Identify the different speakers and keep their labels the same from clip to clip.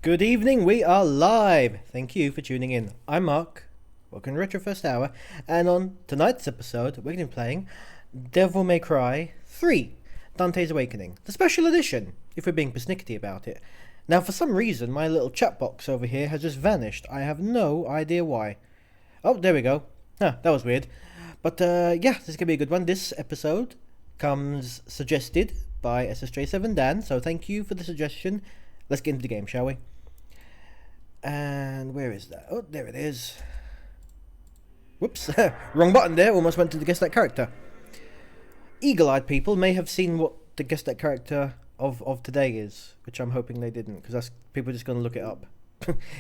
Speaker 1: Good evening, we are live. Thank you for tuning in. I'm Mark, welcome to Retro First Hour, and on tonight's episode, we're going to be playing Devil May Cry 3, Dante's Awakening, the special edition, if we're being persnickety about it. Now, for some reason, my little chat box over here has just vanished. I have no idea why. Oh, there we go. Huh, that was weird. But, yeah, this is going to be a good one. This episode comes suggested by SSJ7 Dan, so thank you for the suggestion. Let's get into the game, shall we? And where is that? Oh, there it is. Whoops, wrong button there, almost went to the Guess That Character. Eagle-eyed people may have seen what the Guess That Character of today is, which I'm hoping they didn't, because that's people are just going to look it up.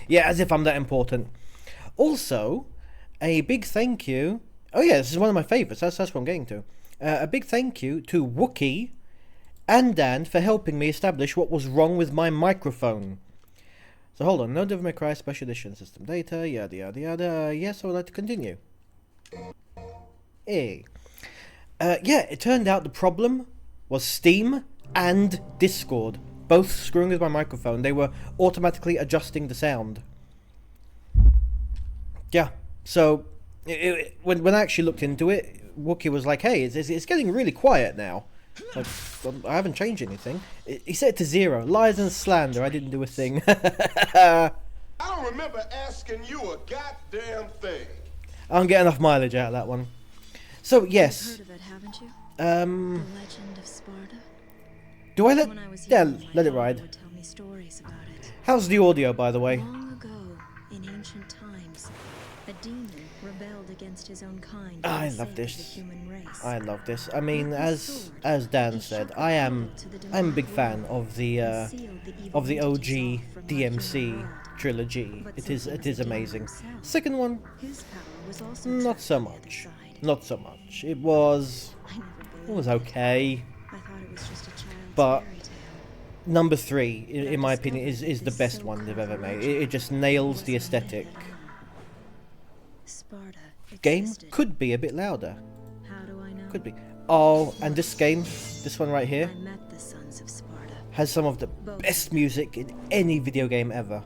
Speaker 1: Yeah, as if I'm that important. Also, a big thank you. Oh yeah, this is one of my favourites, that's what I'm getting to. A big thank you to Wookie and Dan for helping me establish what was wrong with my microphone. So hold on, no Devil May Cry Special Edition system data, yada yada yada. Yes, I would like to continue. Hey. Yeah, it turned out the problem was Steam and Discord, both screwing with my microphone. They were automatically adjusting the sound. Yeah, so when I actually looked into it, Wookie was like, hey, it's getting really quiet now. Like, I haven't changed anything. He set it to 0. Lies and slander. I didn't do a thing.
Speaker 2: I don't remember asking you a goddamn thing.
Speaker 1: I don't get enough mileage out of that one. So yes.
Speaker 3: You've heard of it, haven't you? The Legend of Sparta.
Speaker 1: Do I let?
Speaker 3: When I was
Speaker 1: Yeah,
Speaker 3: young,
Speaker 1: let it
Speaker 3: my
Speaker 1: ride.
Speaker 3: father would tell me stories about it.
Speaker 1: How's the audio, by the way?
Speaker 3: Long ago, in ancient times, a demon rebelled against his own kind.
Speaker 1: I
Speaker 3: for the
Speaker 1: love
Speaker 3: sake of
Speaker 1: this.
Speaker 3: the human race.
Speaker 1: I love this. I mean, as Dan said, I'm a big fan of the OG DMC trilogy. It is amazing. Second one,
Speaker 3: His power was also
Speaker 1: not
Speaker 3: trapped
Speaker 1: so
Speaker 3: on the other
Speaker 1: much.
Speaker 3: side.
Speaker 1: Not so much. It was
Speaker 3: I never
Speaker 1: it was
Speaker 3: believed it.
Speaker 1: okay.
Speaker 3: I thought it was just a child's
Speaker 1: But
Speaker 3: fairy tale.
Speaker 1: number 3, in my opinion, is the best one they've ever made. It just nails the aesthetic.
Speaker 3: Sparta
Speaker 1: Game
Speaker 3: existed.
Speaker 1: could be a bit louder.
Speaker 3: How do I know?
Speaker 1: Could be. Oh, and this game, this one right here,
Speaker 3: I met the sons of Sparta.
Speaker 1: has some of the best music in any video game ever.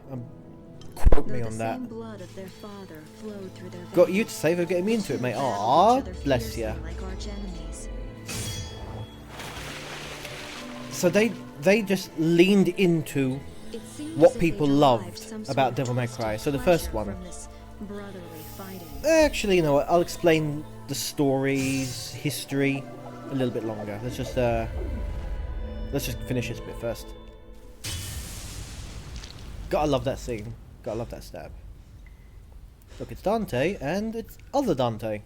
Speaker 1: Quote me
Speaker 3: Though
Speaker 1: on
Speaker 3: the
Speaker 1: that.
Speaker 3: same blood of their father flowed through their
Speaker 1: Got
Speaker 3: veins,
Speaker 1: you to say for getting me into it, mate.
Speaker 3: they battled
Speaker 1: Aw,
Speaker 3: each other
Speaker 1: bless
Speaker 3: fiercely
Speaker 1: ya.
Speaker 3: like arch enemies.
Speaker 1: So they just leaned into
Speaker 3: It seems
Speaker 1: what
Speaker 3: as if
Speaker 1: people
Speaker 3: they
Speaker 1: loved
Speaker 3: derived some
Speaker 1: about
Speaker 3: sort of
Speaker 1: Devil May
Speaker 3: twisted
Speaker 1: Cry. So the
Speaker 3: pleasure
Speaker 1: first one.
Speaker 3: from this brotherly fighting.
Speaker 1: Actually, you know what? I'll explain the story's history a little bit longer. Let's just finish this bit first. Gotta love that scene. Gotta love that stab. Look, it's Dante, and it's other Dante.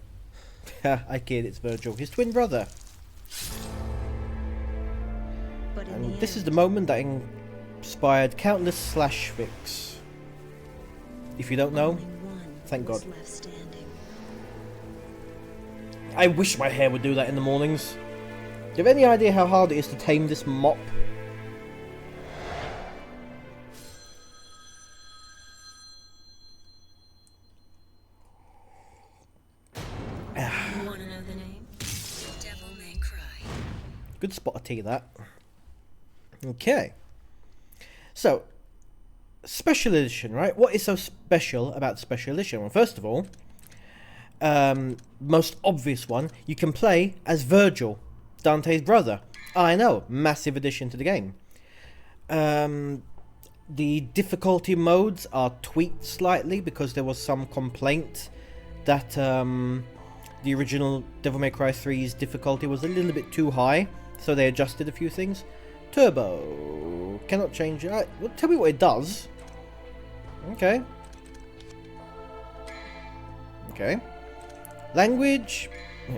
Speaker 1: I kid, it's Virgil, his twin brother.
Speaker 3: But in
Speaker 1: And
Speaker 3: the
Speaker 1: this is
Speaker 3: end,
Speaker 1: the moment that inspired countless slash fics. If you don't know,
Speaker 3: only one
Speaker 1: thank
Speaker 3: was
Speaker 1: God.
Speaker 3: left standing.
Speaker 1: I wish my hair would do that in the mornings. Do you have any idea how hard it is to tame this mop?
Speaker 3: You want to know the name? Devil May Cry.
Speaker 1: Good spot of tea, that. Okay. So, special edition, right? What is so special about the special edition? Well, first of all, most obvious one, you can play as Virgil, Dante's brother. I know, massive addition to the game. The difficulty modes are tweaked slightly because there was some complaint that the original Devil May Cry 3's difficulty was a little bit too high, so they adjusted a few things. Turbo cannot change it. Well, tell me what it does. Okay. Okay. Language.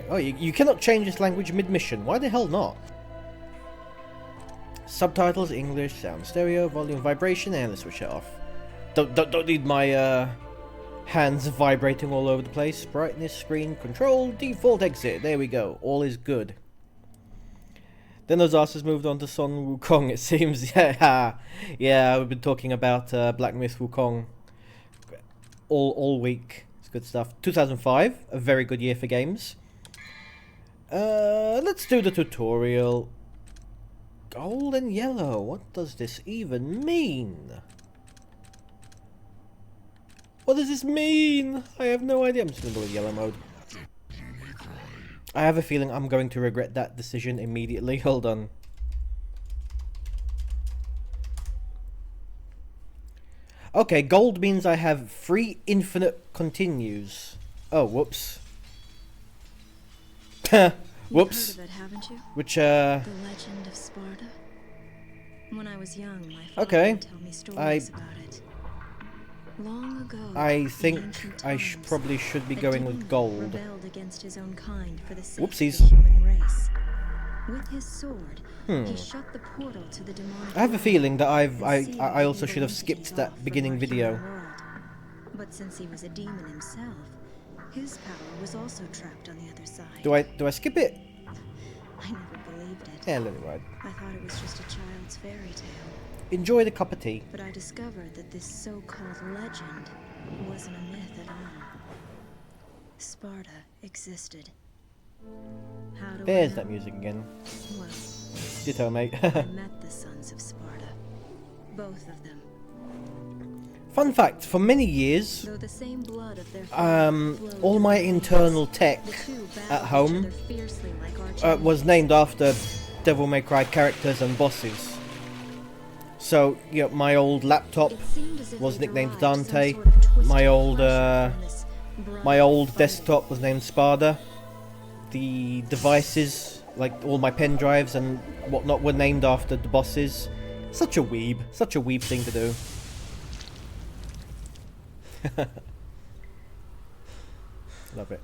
Speaker 1: Oh, you cannot change this language mid-mission. Why the hell not? Subtitles, English, sound stereo, volume, vibration, and let's switch it off. Don't need my hands vibrating all over the place. Brightness, screen, control, default exit. There we go. All is good. Then those asses moved on to Son Wukong, it seems. Yeah, yeah, we've been talking about Black Myth Wukong all week. It's good stuff. 2005, a very good year for games. Let's do the tutorial. Gold and yellow. What does this even mean? What does this mean? I have no idea. I'm just gonna go with yellow mode. I have a feeling I'm going to regret that decision immediately. Hold on. Okay, gold means I have 3 infinite continues. Oh, whoops. Whoops.
Speaker 3: You've heard of it, haven't you?
Speaker 1: Which,
Speaker 3: The Legend of Sparta. When I was young, my father
Speaker 1: okay.
Speaker 3: would tell me stories about it. Long ago,
Speaker 1: I
Speaker 3: in
Speaker 1: think
Speaker 3: ancient
Speaker 1: I
Speaker 3: times,
Speaker 1: probably should be
Speaker 3: a
Speaker 1: going with
Speaker 3: demon
Speaker 1: gold.
Speaker 3: rebelled against his own kind for the sake
Speaker 1: Whoopsies.
Speaker 3: of the human race. With his sword, he shut the portal to the demonic
Speaker 1: I have a
Speaker 3: world
Speaker 1: feeling that
Speaker 3: and sealed
Speaker 1: I also
Speaker 3: the
Speaker 1: should have
Speaker 3: entities
Speaker 1: skipped that
Speaker 3: off from
Speaker 1: beginning
Speaker 3: our
Speaker 1: video.
Speaker 3: human world. But since he was a demon himself, his power was also trapped on the other side.
Speaker 1: Do I skip it?
Speaker 3: I never believed it.
Speaker 1: Yeah, let me ride.
Speaker 3: I thought it was just a child's fairy tale.
Speaker 1: Enjoy the cup of tea.
Speaker 3: But I discovered that this so-called legend wasn't a myth at all. Sparta existed. How do
Speaker 1: There's
Speaker 3: I
Speaker 1: that
Speaker 3: know?
Speaker 1: music again.
Speaker 3: Well,
Speaker 1: Ditto, mate.
Speaker 3: I met the sons of Sparta. Both of them.
Speaker 1: Fun fact, for many years,
Speaker 3: Though the same blood of their father flowed
Speaker 1: all my
Speaker 3: through their
Speaker 1: internal
Speaker 3: veins,
Speaker 1: tech
Speaker 3: the two
Speaker 1: at
Speaker 3: battled
Speaker 1: home
Speaker 3: each other fiercely like arch
Speaker 1: was named after Devil May Cry characters and bosses. So, you know, my old laptop
Speaker 3: It seemed as if
Speaker 1: was
Speaker 3: they
Speaker 1: nicknamed
Speaker 3: derived some
Speaker 1: Dante.
Speaker 3: sort of twisted
Speaker 1: My old,
Speaker 3: pleasure from this bright
Speaker 1: My old
Speaker 3: fighting.
Speaker 1: desktop was named Sparda. The devices, like all my pen drives and whatnot, were named after the bosses. Such a weeb thing to do. Love it.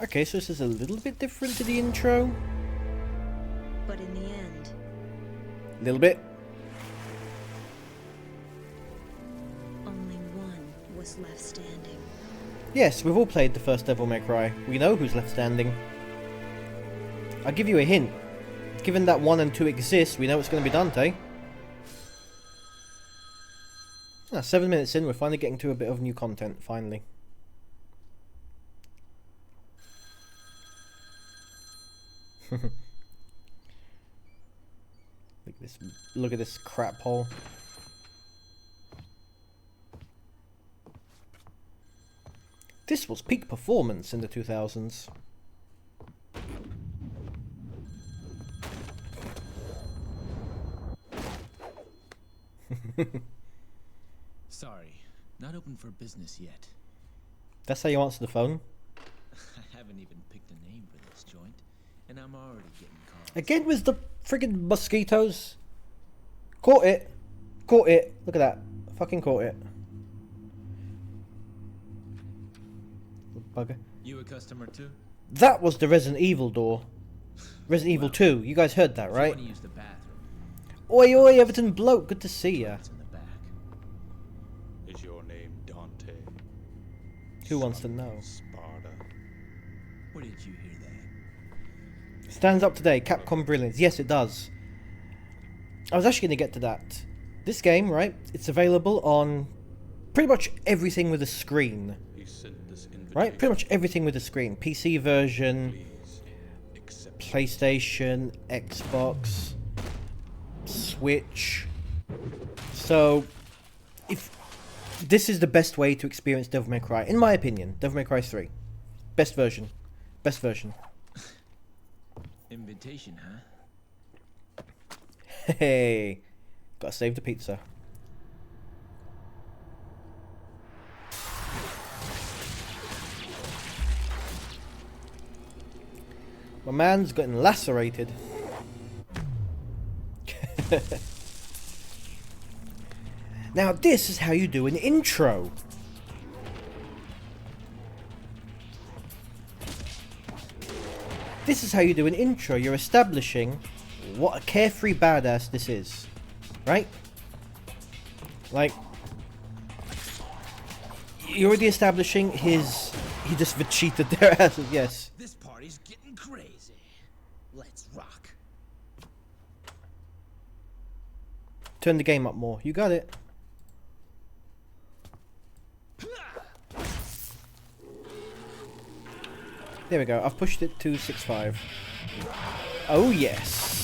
Speaker 1: Okay, so this is a little bit different to the intro.
Speaker 3: But in the end,
Speaker 1: A little bit.
Speaker 3: only one was left standing.
Speaker 1: Yes, we've all played the first Devil May Cry. We know who's left standing. I'll give you a hint. Given that 1 and 2 exist, we know it's going to be Dante. 7 minutes in, we're finally getting to a bit of new content, finally. Look at this crap hole. This was peak performance in the 2000s.
Speaker 4: Sorry, not open for business yet.
Speaker 1: That's how you answer the phone.
Speaker 4: I haven't even picked a name for this joint, and I'm already getting calls.
Speaker 1: Again with the friggin' mosquitoes. Caught it. Caught it. Look at that. Fucking caught it. Bugger.
Speaker 4: You a customer too?
Speaker 1: That was the Resident Evil door. Resident Evil 2. You guys heard that,
Speaker 4: If you
Speaker 1: right?
Speaker 4: want to use the bathroom,
Speaker 1: Oi, oi, Everton Bloke. Good to see ya.
Speaker 4: it's in the back.
Speaker 2: Is your name Dante?
Speaker 1: Who wants to know?
Speaker 2: Sparta.
Speaker 4: Where did you hear that?
Speaker 1: Stands up today. Capcom Brilliance. Yes, it does. I was actually going to get to that. This game, right? It's available on pretty much everything with a screen.
Speaker 2: He sent this invitation.
Speaker 1: Right? Pretty much everything with a screen. PC version,
Speaker 2: Please accept.
Speaker 1: PlayStation, Xbox, Switch. So, if this is the best way to experience Devil May Cry, in my opinion, Devil May Cry 3. Best version. Best version.
Speaker 4: Invitation, huh?
Speaker 1: Hey, gotta save the pizza. My man's getting lacerated. Now this is how you do an intro. This is how you do an intro. You're establishing what a carefree badass this is. Right? Like, you're already establishing his... He just cheated their asses, yes.
Speaker 4: This party's getting crazy. Let's rock.
Speaker 1: Turn the game up more. You got it. There we go. I've pushed it to 6.5. Oh yes.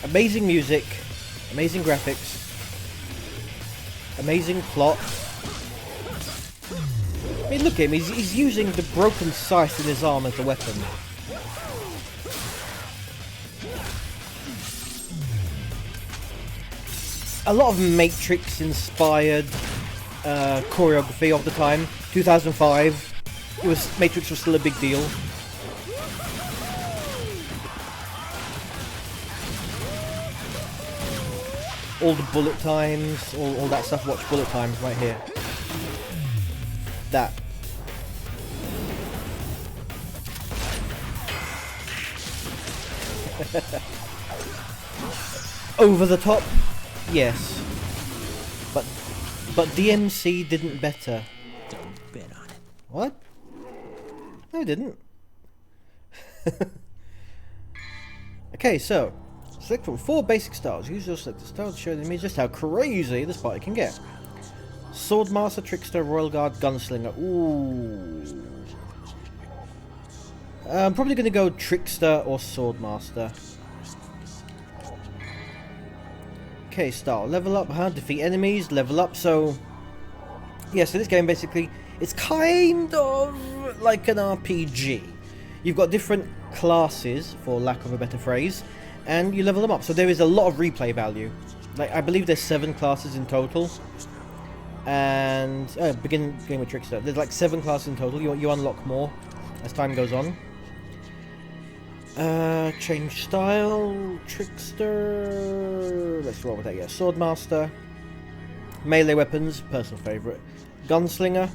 Speaker 1: Amazing music. Amazing graphics. Amazing plot. I mean, look at him. He's using the broken scythe in his arm as a weapon. A lot of Matrix-inspired choreography of the time. 2005. Matrix was still a big deal. All the bullet times, all that stuff. Watch bullet times right here. That. Over the top, yes. But DMC didn't better.
Speaker 4: Don't bet on it.
Speaker 1: What? No, it didn't. Okay, so select from 4 basic styles. Use your selected style to show me just how crazy this party can get. Swordmaster, Trickster, Royal Guard, Gunslinger. Ooh. I'm probably going to go Trickster or Swordmaster. Okay, style. Level up, defeat enemies, level up. So, yeah, so this game basically, it's kind of like an RPG. You've got different classes, for lack of a better phrase, and you level them up. So there is a lot of replay value. Like, I believe there's 7 classes in total. And, begin game with Trickster. There's like 7 classes in total. You unlock more as time goes on. Change style, Trickster, let's roll with that, yeah. Swordmaster, melee weapons, personal favourite. Gunslinger,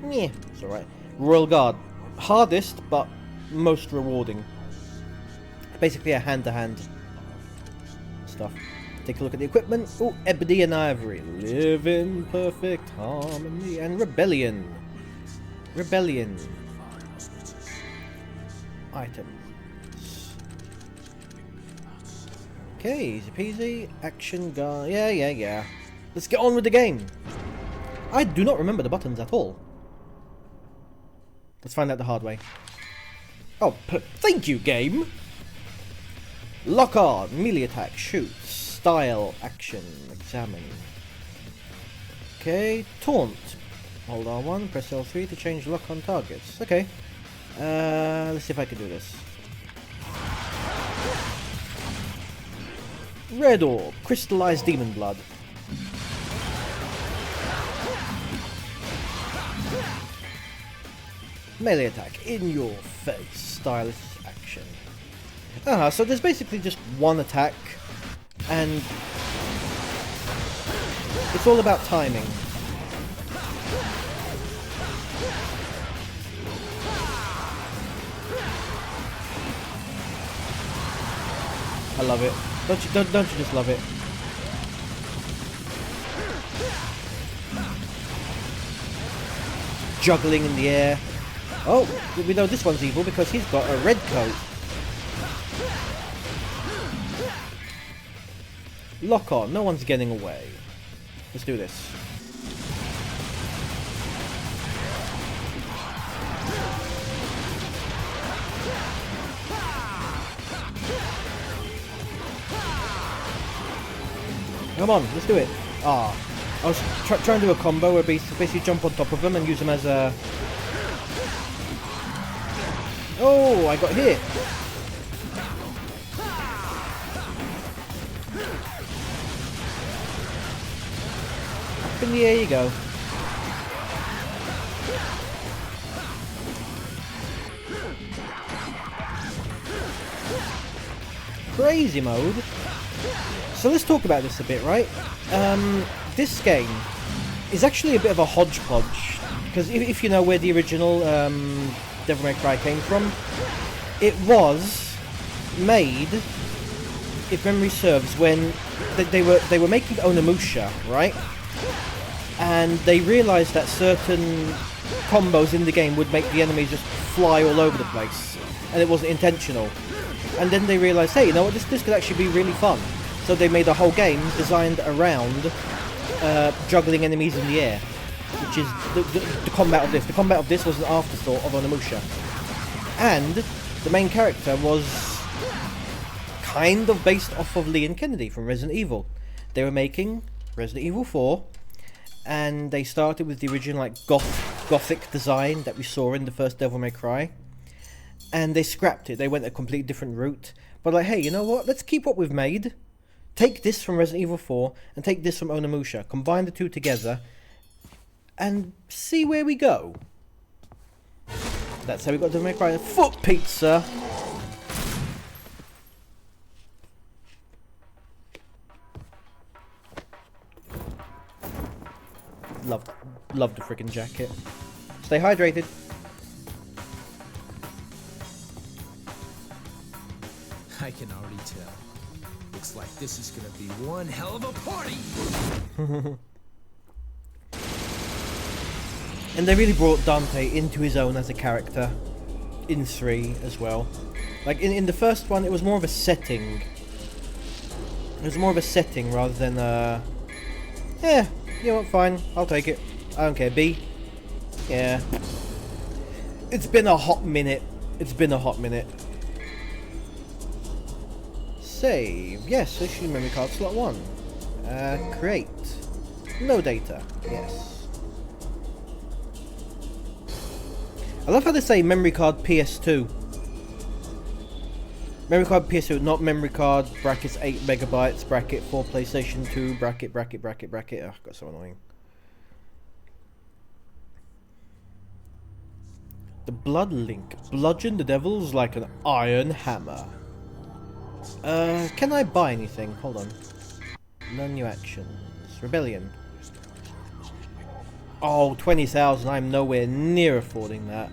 Speaker 1: yeah, it's alright. Royal Guard, hardest, but most rewarding. Basically a hand-to-hand stuff. Take a look at the equipment. Oh, Ebony and Ivory, live in perfect harmony. And Rebellion. Item. Okay, easy peasy. Action gun. Yeah. Let's get on with the game. I do not remember the buttons at all. Let's find out the hard way. Oh, thank you, game. Lock on. Melee attack. Shoot. Style. Action. Examine. Okay. Taunt. Hold R1. Press L3 to change lock on targets. Okay. Let's see if I can do this. Red Orb, crystallized demon blood. Melee attack, in your face, stylish action. So there's basically just one attack, and it's all about timing. I love it. Don't you just love it? Juggling in the air. Oh, we know this one's evil because he's got a red coat. Lock on. No one's getting away. Let's do this. Come on, let's do it. I was trying to do a combo where basically jump on top of them and use them as a... Oh, I got hit. Up in the air you go. Crazy mode. So let's talk about this a bit, right? This game is actually a bit of a hodgepodge, because if you know where the original Devil May Cry came from, it was made, if memory serves, when they were making Onimusha, right? And they realised that certain combos in the game would make the enemies just fly all over the place, and it wasn't intentional. And then they realised, hey, you know what, this could actually be really fun. So they made a whole game designed around juggling enemies in the air, which is the combat of this. The combat of this was an afterthought of Onimusha. And the main character was kind of based off of Leon Kennedy from Resident Evil. They were making Resident Evil 4, and they started with the original like gothic design that we saw in the first Devil May Cry, and they scrapped it. They went a completely different route. But like, hey, you know what? Let's keep what we've made. Take this from Resident Evil 4 and take this from Onimusha. Combine the two together and see where we go. That's how we got Devil May Cry. Foot pizza. Love the freaking jacket. Stay hydrated.
Speaker 4: I can already tell. Looks like this is gonna be one hell of a party!
Speaker 1: And they really brought Dante into his own as a character. In 3 as well. Like in the first one, it was more of a setting. It was more of a setting rather than yeah, you know what, fine, I'll take it. I don't care. B? Yeah. It's been a hot minute. It's been a hot minute. Save. Yes, issue memory card slot 1. Create. No data. Yes. I love how they say memory card PS2. Memory card PS2, not memory card brackets 8 megabytes bracket for PlayStation 2 bracket. Oh, got so annoying. The Blood Link. Bludgeon the devils like an iron hammer. Can I buy anything? Hold on. Learn new actions. Rebellion. Oh, 20,000. I'm nowhere near affording that.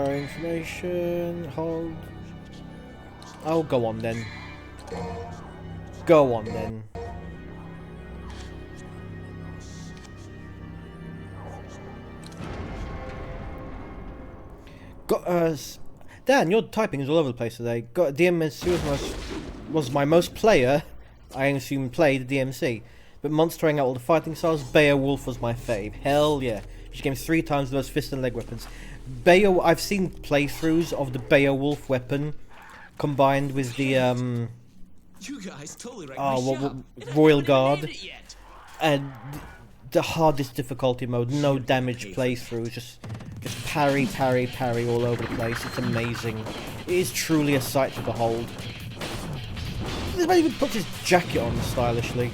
Speaker 1: Information. Hold. Oh, go on then. Go on then. Dan, your typing is all over the place today. DMC was my most player. I assume played DMC. But monstering out all the fighting styles, Beowulf was my fave. Hell yeah. She came 3 times the most fist and leg weapons. I've seen playthroughs of the Beowulf weapon combined with the
Speaker 4: You guys totally
Speaker 1: Royal Guard. And the hardest difficulty mode, no damage playthroughs, just parry all over the place. It's amazing. It is truly a sight to behold. This man even puts his jacket on stylishly.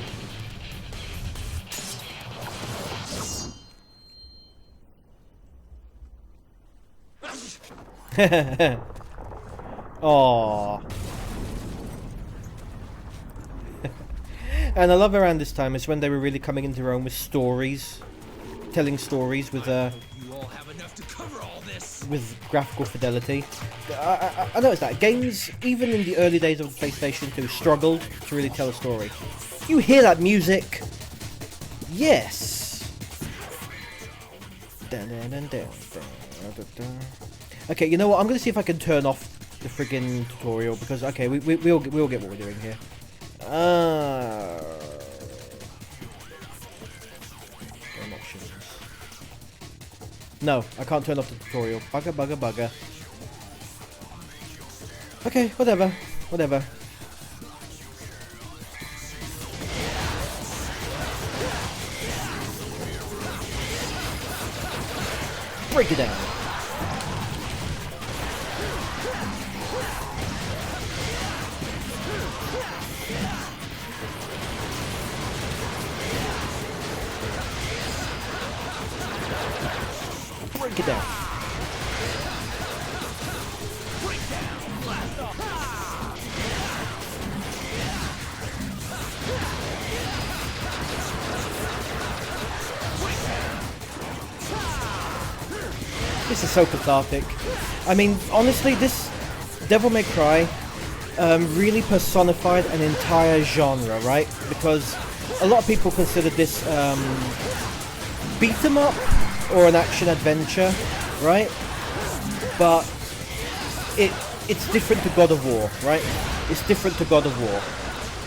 Speaker 1: Aww. And I love around this time is when they were really coming into their own with stories, telling stories with
Speaker 4: you all have enough to cover all this.
Speaker 1: With graphical fidelity. I noticed that games, even in the early days of PlayStation 2, struggled to really tell a story. You hear that music? Yes. Okay, you know what? I'm gonna see if I can turn off the friggin' tutorial because okay, we'll get what we're doing here. Options. No, I can't turn off the tutorial. Bugger. Okay, whatever. Break it down. Break it down. This is so cathartic. I mean, honestly, this Devil May Cry really personified an entire genre, right? Because a lot of people consider this beat 'em up or an action adventure, right? But it's different to God of War, right? It's different to God of War.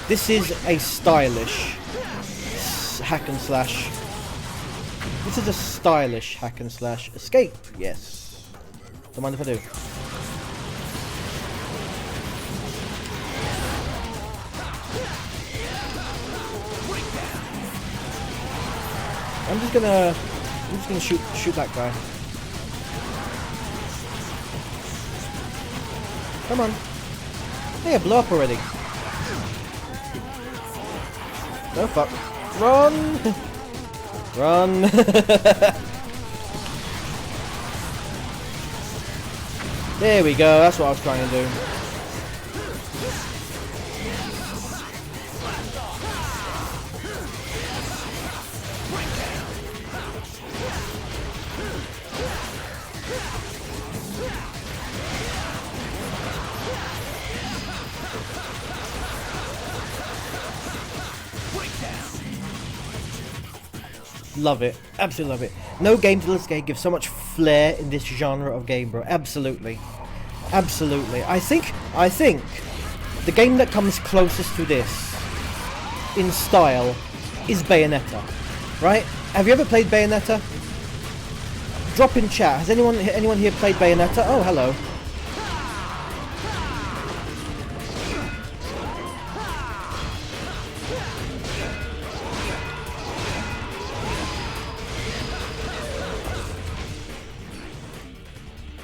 Speaker 1: This is a stylish hack and slash. This is a stylish hack and slash. Escape, yes. Don't mind if I do. I'm just gonna shoot that guy. Come on. Hey, I blew up already. No fuck. Run! Run! There we go, that's what I was trying to do. Love it. Absolutely love it. No game to this game gives so much flair in this genre of game, bro. Absolutely. Absolutely. I think the game that comes closest to this in style is Bayonetta. Right? Have you ever played Bayonetta? Drop in chat. Has anyone here played Bayonetta? Oh, hello.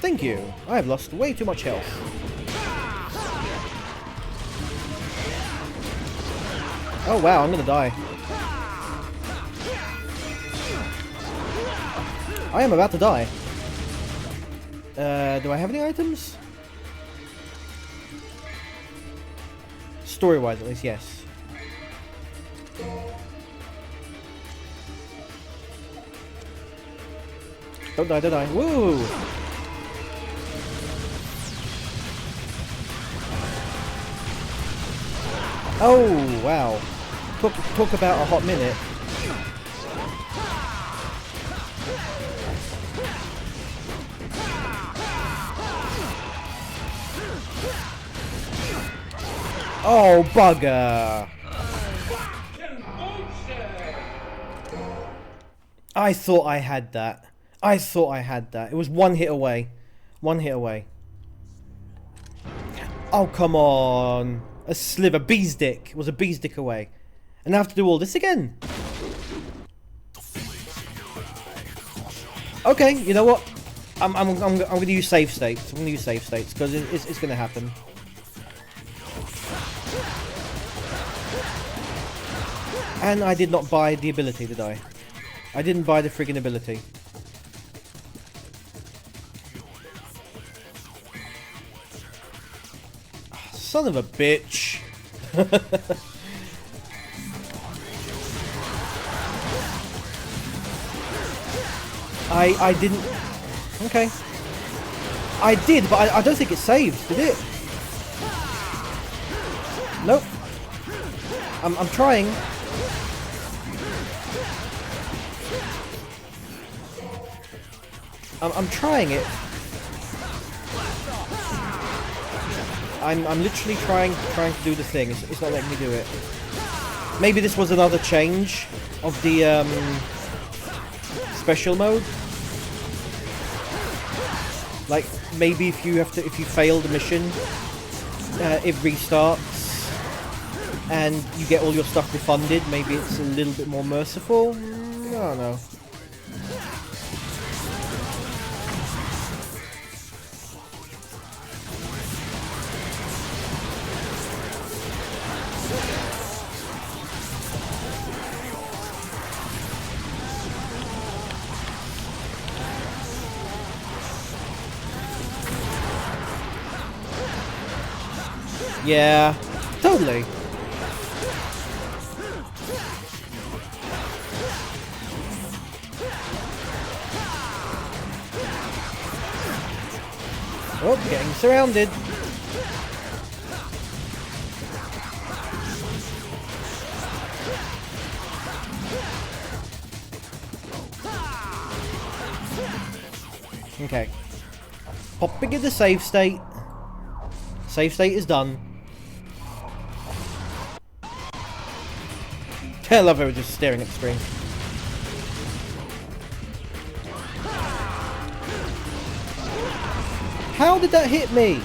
Speaker 1: Thank you. I have lost way too much health. Oh wow, I'm gonna die. I am about to die. Do I have any items? Story-wise, at least, yes. Don't die, don't die. Woo! Oh, wow. Talk about a hot minute. Oh, bugger. I thought I had that. I thought I had that. It was one hit away. One hit away. Oh, come on. A sliver. Bee's dick. It was a bee's dick away. And I have to do all this again. Okay, you know what? I'm going to use save states. I'm going to use save states because it's going to happen. And I did not buy the ability, did I? I didn't buy the friggin' ability. Son of a bitch. I didn't... Okay. I did, but I don't think it saved, did it? Nope. I'm trying. I'm trying it. I'm literally trying to do the thing. It's not letting me do it. Maybe this was another change of the special mode. Like maybe if you fail the mission, it restarts and you get all your stuff refunded. Maybe it's a little bit more merciful. I don't know. Yeah, totally. Oh, getting surrounded. Okay. Popping in the save state. Save state is done. I love her just staring at the screen. How did that hit me?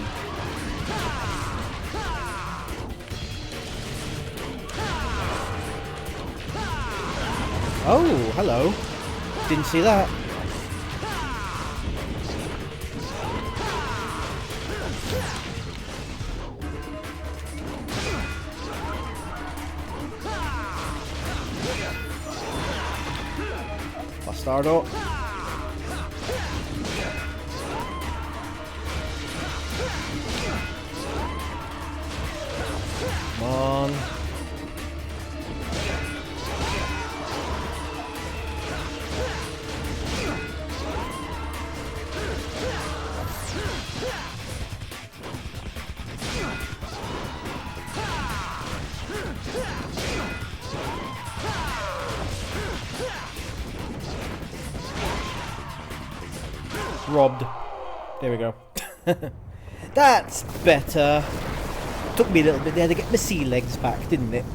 Speaker 1: Oh, hello. Didn't see that. Bastardo. Come on. Robbed. There we go. That's better. Took me a little bit there to get my sea legs back, didn't it?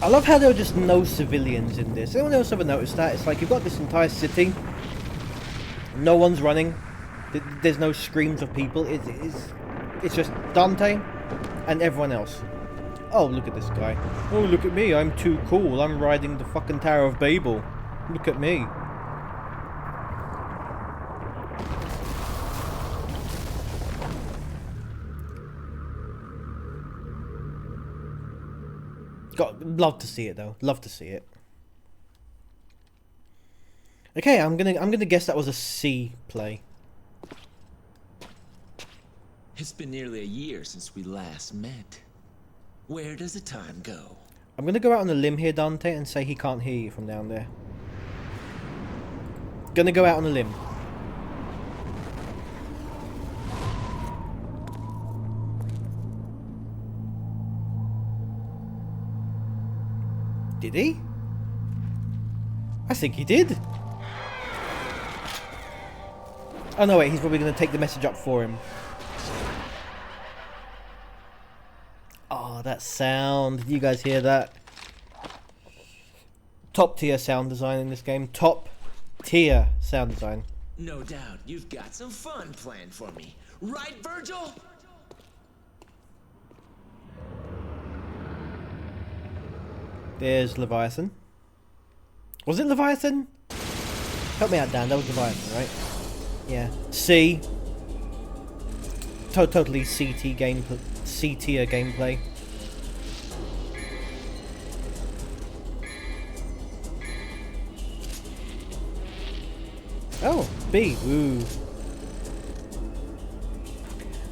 Speaker 1: I love how there are just no civilians in this. Anyone else ever noticed that? It's like you've got this entire city. No one's running. There's no screams of people. It's just Dante and everyone else. Oh, look at this guy. Oh, look at me. I'm too cool. I'm riding the fucking Tower of Babel. Look at me. Love to see it though. Love to see it. Okay, I'm gonna guess that was a C play.
Speaker 4: It's been nearly a year since we last met. Where does the time go?
Speaker 1: I'm gonna go out on a limb here, Dante, and say he can't hear you from down there. Gonna go out on a limb. Did he? I think he did. Oh no, wait, he's probably gonna take the message up for him. Oh, that sound. Did you guys hear that? Top tier sound design in this game. Top tier sound design.
Speaker 4: No doubt you've got some fun planned for me. Right, Virgil?
Speaker 1: There's Leviathan. Was it Leviathan? Help me out, Dan. That was Leviathan, right? Yeah. C. Totally C-tier gameplay. Oh, B. Ooh.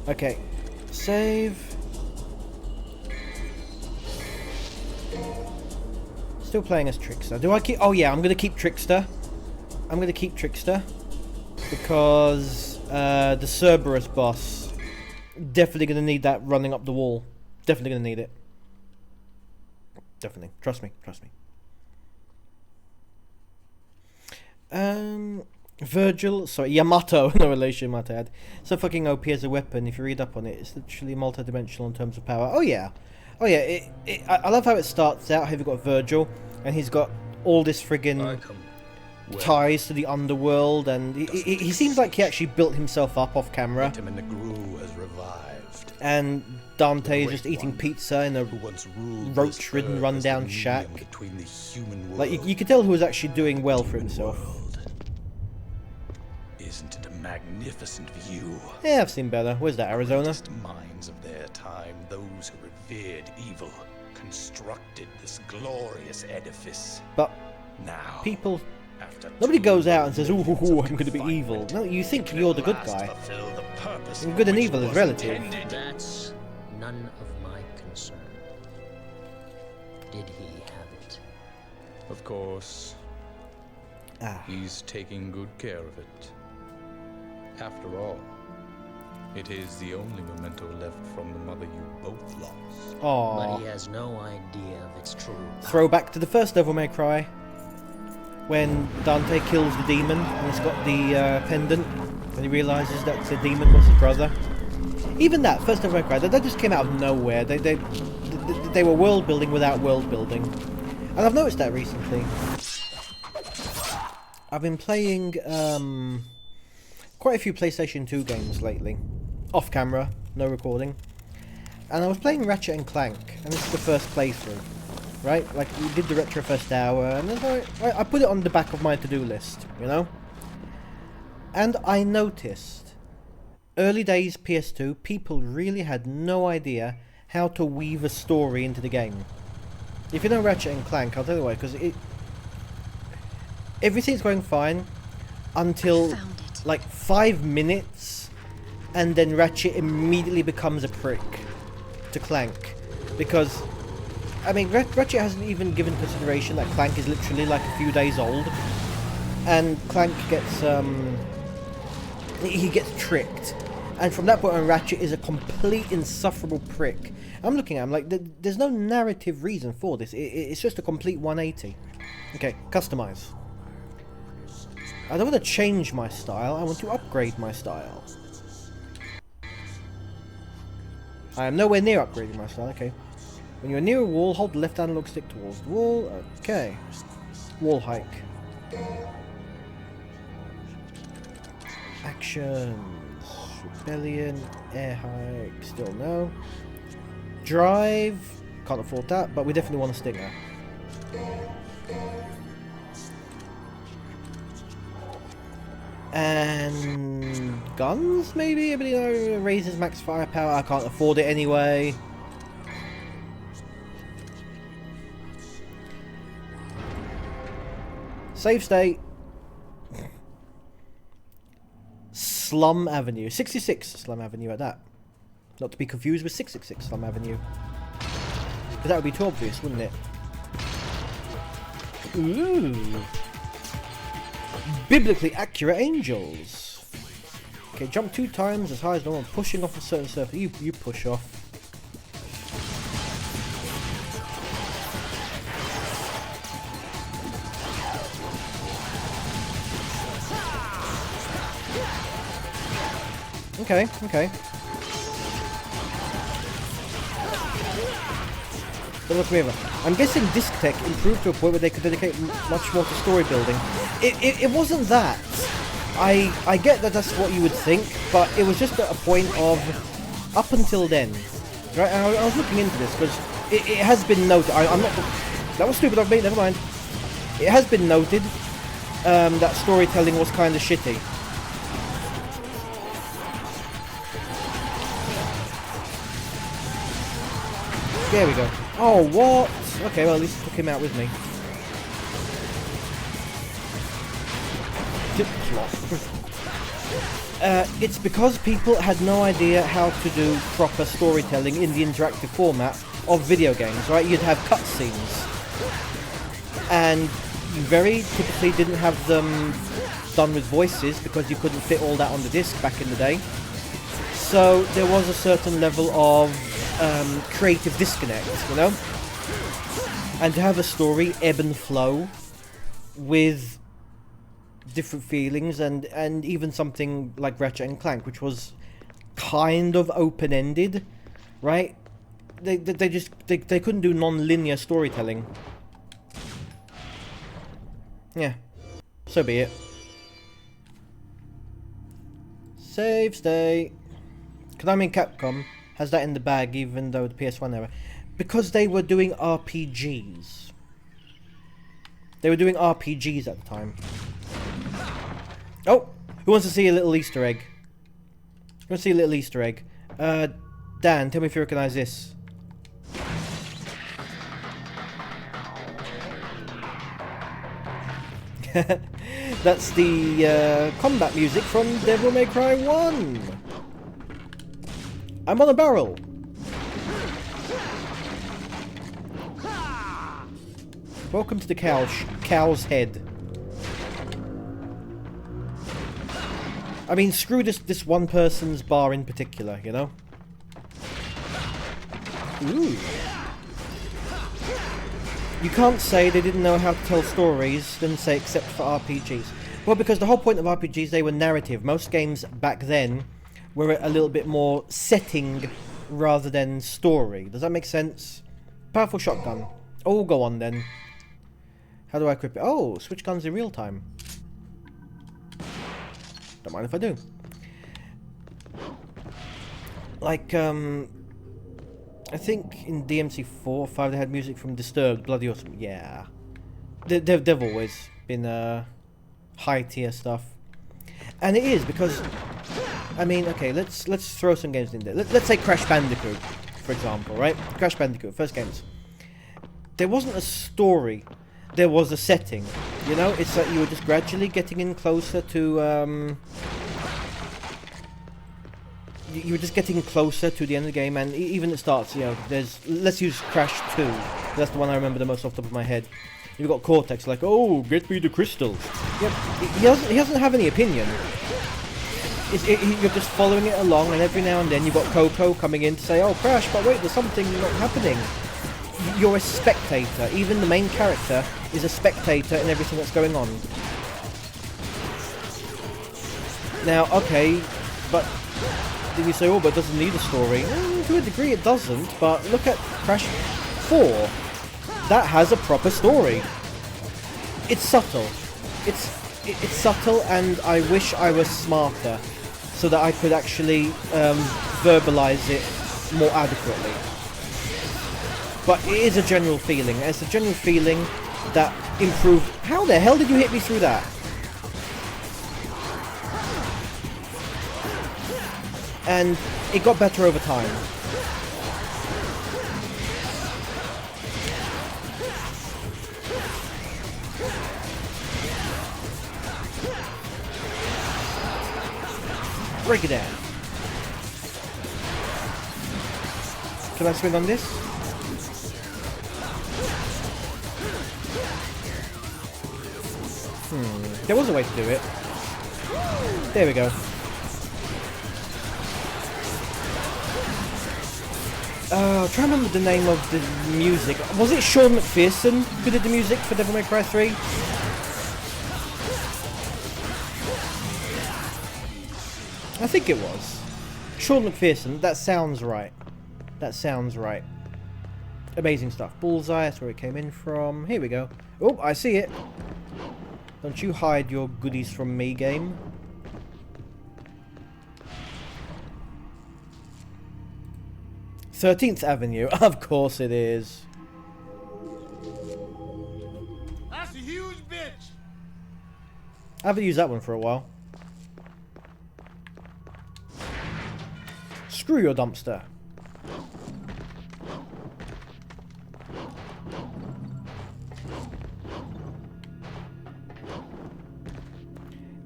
Speaker 1: Okay. Save. Still playing as Trickster. Do I keep... Oh yeah, I'm going to keep Trickster. I'm going to keep Trickster. Because the Cerberus boss... Definitely going to need that running up the wall. Definitely going to need it. Definitely. Trust me. Trust me. Virgil... Sorry, Yamato. No relation, might add. So fucking OP as a weapon. If you read up on it, it's literally multi-dimensional in terms of power. Oh yeah. Oh yeah, I love how it starts out. How you've got Virgil, and he's got all this friggin' ties to the underworld, and he seems like he actually built himself up off camera. And Dante is just eating pizza in a roach-ridden, run-down shack. Like you could tell who was actually doing well for himself.
Speaker 5: Isn't it a magnificent view?
Speaker 1: Yeah, I've seen better. Where's that, Arizona?
Speaker 5: Minds of their time, those who revered evil, constructed this glorious edifice.
Speaker 1: But
Speaker 5: now,
Speaker 1: people, nobody goes out and says, "Ooh, I'm going to be evil." No, you think you're the good guy. And good and evil is relative.
Speaker 6: That's none of my concern. Did he have it?
Speaker 7: Of course.
Speaker 1: Ah.
Speaker 7: He's taking good care of it. After all, it is the only memento left from the mother you both lost.
Speaker 1: Aww.
Speaker 6: But he has no idea of its true power.
Speaker 1: Throwback to the first Devil May Cry, when Dante kills the demon and he's got the pendant, and he realizes that the demon was his brother. Even that first Devil May Cry, that just came out of nowhere. They were world building without world building, and I've noticed that recently. I've been playing quite a few PlayStation 2 games lately, off camera, no recording, and I was playing Ratchet and Clank, and this is the first playthrough, right? Like, we did the retro first hour, and I put it on the back of my to-do list, you know? And I noticed, early days PS2, people really had no idea how to weave a story into the game. If you know Ratchet and Clank, I'll tell you why, because everything's going fine until like 5 minutes, and then Ratchet immediately becomes a prick to Clank, because I mean Ratchet hasn't even given consideration that Clank is literally like a few days old, and Clank gets he gets tricked, and from that point on Ratchet is a complete insufferable prick. I'm looking at him like there's no narrative reason for this. It's just a complete 180. Okay, customize. I don't want to change my style, I want to upgrade my style. I am nowhere near upgrading my style, okay. When you're near a wall, hold the left analog stick towards the wall, okay. Wall hike. Actions. Rebellion, air hike, still no. Drive, can't afford that, but we definitely want a stinger. And guns, maybe? Ability raises max firepower. I can't afford it anyway. Save state. Slum Avenue. 66 Slum Avenue at that. Not to be confused with 666 Slum Avenue. Because that would be too obvious, wouldn't it? Ooh. Biblically accurate angels. Okay, jump 2 times as high as normal, pushing off a certain surface. You push off. Okay, okay. But look me over. I'm guessing Disc Tech improved to a point where they could dedicate much more to story building. It wasn't that. I get that that's what you would think, but it was just at a point of up until then, right? And I was looking into this because it has been noted. I'm not. That was stupid of me. Never mind. It has been noted that storytelling was kind of shitty. There we go. Oh, what? Okay, well, at least I took him out with me. It's because people had no idea how to do proper storytelling in the interactive format of video games, right? You'd have cutscenes. And you very typically didn't have them done with voices because you couldn't fit all that on the disc back in the day. So there was a certain level of creative disconnect, you know? And to have a story ebb and flow with different feelings and even something like Ratchet and Clank, which was kind of open-ended, right? They couldn't do non-linear storytelling. Yeah, so be it. Save state. Konami and Capcom has that in the bag, even though the PS1 era, because they were doing RPGs. They were doing RPGs at the time. Oh, who wants to see a little Easter egg? Who wants to see a little Easter egg? Dan, tell me if you recognize this. That's the combat music from Devil May Cry 1. I'm on a barrel. Welcome to the cow's head. I mean, screw this one person's bar in particular, you know? Ooh. You can't say they didn't know how to tell stories, then say except for RPGs. Well, because the whole point of RPGs, they were narrative. Most games back then were a little bit more setting rather than story. Does that make sense? Powerful shotgun. Oh, go on then. How do I equip it? Oh, switch guns in real time. Don't mind if I do. Like, I think in DMC 4 or 5 they had music from Disturbed, Bloody Awesome. Yeah. They've always been high tier stuff. And it is because, I mean, okay, let's throw some games in there. Let's say Crash Bandicoot, for example, right? Crash Bandicoot, first games. There wasn't a story, there was a setting. You know, it's like you were just gradually getting in closer to, you were just getting closer to the end of the game, and even it starts, you know, let's use Crash 2. That's the one I remember the most off the top of my head. You've got Cortex like, oh, get me the crystals. Yep, he doesn't have any opinion. You're just following it along, and every now and then you've got Coco coming in to say, oh, Crash, but wait, there's something not happening. You're a spectator. Even the main character is a spectator in everything that's going on. Now, okay, but then you say, oh, but it doesn't need a story. To a degree it doesn't, but look at Crash 4. That has a proper story. It's subtle. It's subtle, and I wish I was smarter so that I could actually verbalize it more adequately. But it is a general feeling. It's a general feeling that improved. How the hell did you hit me through that? And it got better over time. Break it down. Can I swing on this? There was a way to do it. There we go. I'm trying to remember the name of the music. Was it Sean McPherson who did the music for Devil May Cry 3? I think it was. Sean McPherson, that sounds right. That sounds right. Amazing stuff. Bullseye, that's where it came in from. Here we go. Oh, I see it. Don't you hide your goodies from me, game. "13th Avenue." Of course it is.
Speaker 2: That's a huge bitch.
Speaker 1: I haven't used that one for a while. Screw your dumpster.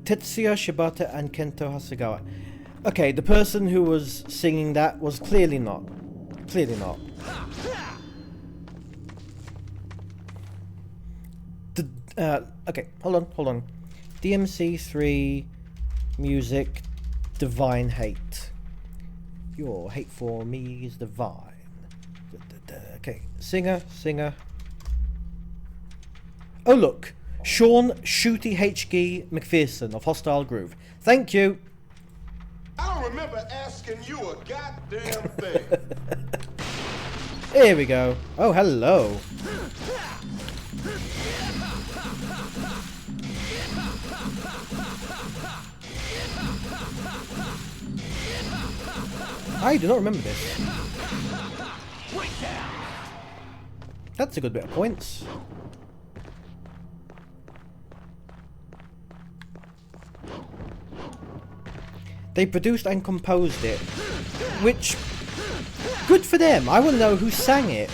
Speaker 1: Tetsuya Shibata and Kento Hasegawa. Okay, the person who was singing that was clearly not. Clearly not. Okay, hold on. DMC3 music, Divine Hate. Your hate for me is divine. Okay, singer. Oh look, Sean Shooty HG McPherson of Hostile Groove. Thank you.
Speaker 2: I don't remember asking you a goddamn thing.
Speaker 1: Here we go. Oh, hello. I do not remember this. That's a good bit of points. They produced and composed it, which, good for them. I want to know who sang it.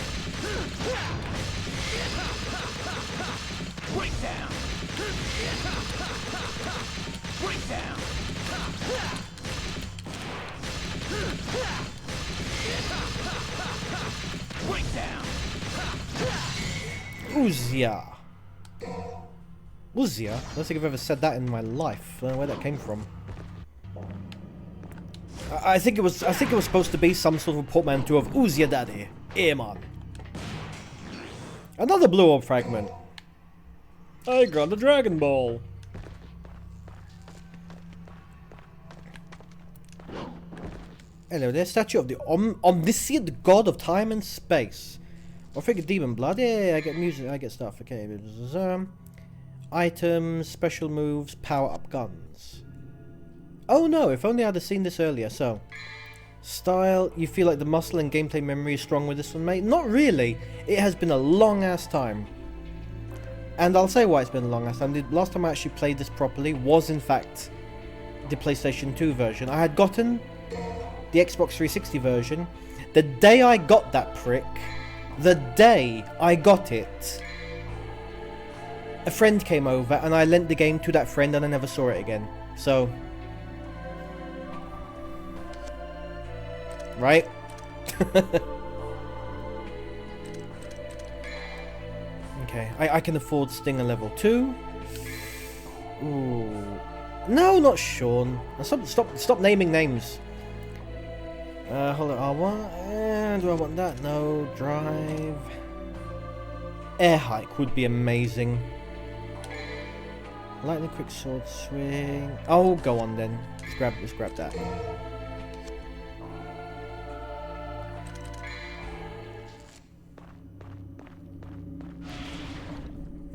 Speaker 1: Uzia. Uzia? I don't think I've ever said that in my life. I don't know where that came from. I think it was supposed to be some sort of portmanteau of Uzia Daddy. Yeah, man. Another blue orb fragment. I got a Dragon Ball. Hello there, statue of the omniscient god of time and space. Or figure demon blood. Yeah, I get music, I get stuff. Okay, items, special moves, power up guns. Oh no, if only I'd have seen this earlier. So, Style, you feel like the muscle and gameplay memory is strong with this one, mate? Not really. It has been a long ass time. And I'll say why it's been a long ass time. The last time I actually played this properly was in fact the PlayStation 2 version. I had gotten the Xbox 360 version. The day I got that prick, the day I got it, a friend came over and I lent the game to that friend and I never saw it again. So... right? Okay, I can afford Stinger level 2. Ooh. No, not Sean. Stop naming names. Hold on, R1. Do I want that? No. Drive. Air hike would be amazing. Lightning quick sword swing. Oh, go on then. Let's grab that.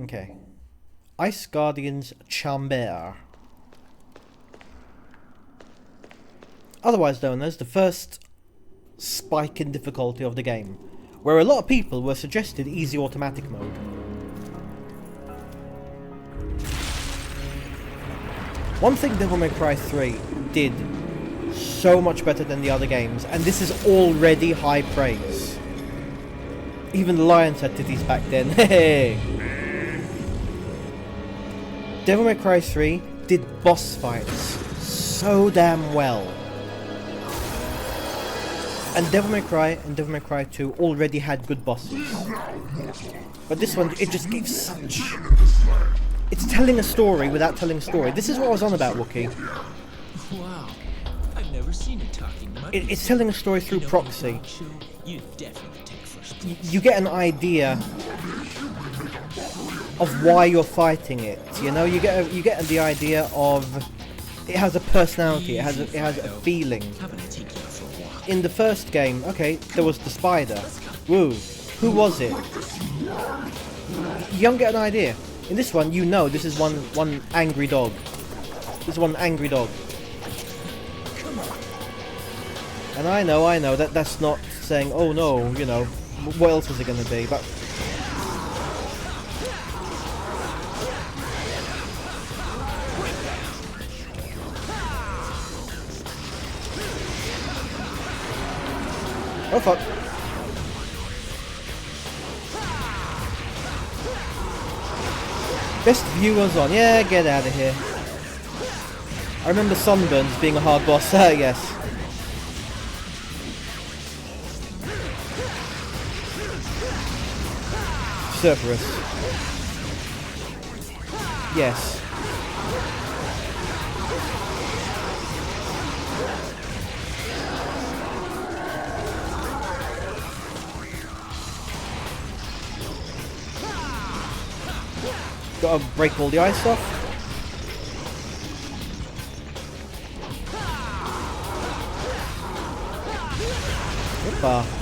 Speaker 1: Okay. Ice Guardian's Chamber. Otherwise known as the first spike in difficulty of the game, where a lot of people were suggested easy automatic mode. One thing Devil May Cry 3 did so much better than the other games, and this is already high praise. Even the Lions had titties back then. Hey! Devil May Cry 3 did boss fights so damn well. And Devil May Cry and Devil May Cry 2 already had good bosses. But this one, it just gives such... It's telling a story without telling a story. This is what I was on about, Wookie.
Speaker 4: Wow, I've never seen a talking mutt.
Speaker 1: It's telling a story through proxy.
Speaker 4: You definitely take first place.
Speaker 1: You get an idea of why you're fighting it. You know, you get the idea of it has a personality. It has a feeling.
Speaker 4: How about I take you for a walk?
Speaker 1: In the first game, okay, there was the spider. Woo, who was it? You don't get an idea. In this one, you know this is one angry dog. This is one angry dog. And I know that's not saying, oh no, you know, what else is it going to be? But oh fuck. Best viewers on. Yeah, get out of here. I remember Sunburns being a hard boss. Yes. Cerberus. Yes. Gotta break all the ice off. Hoppa.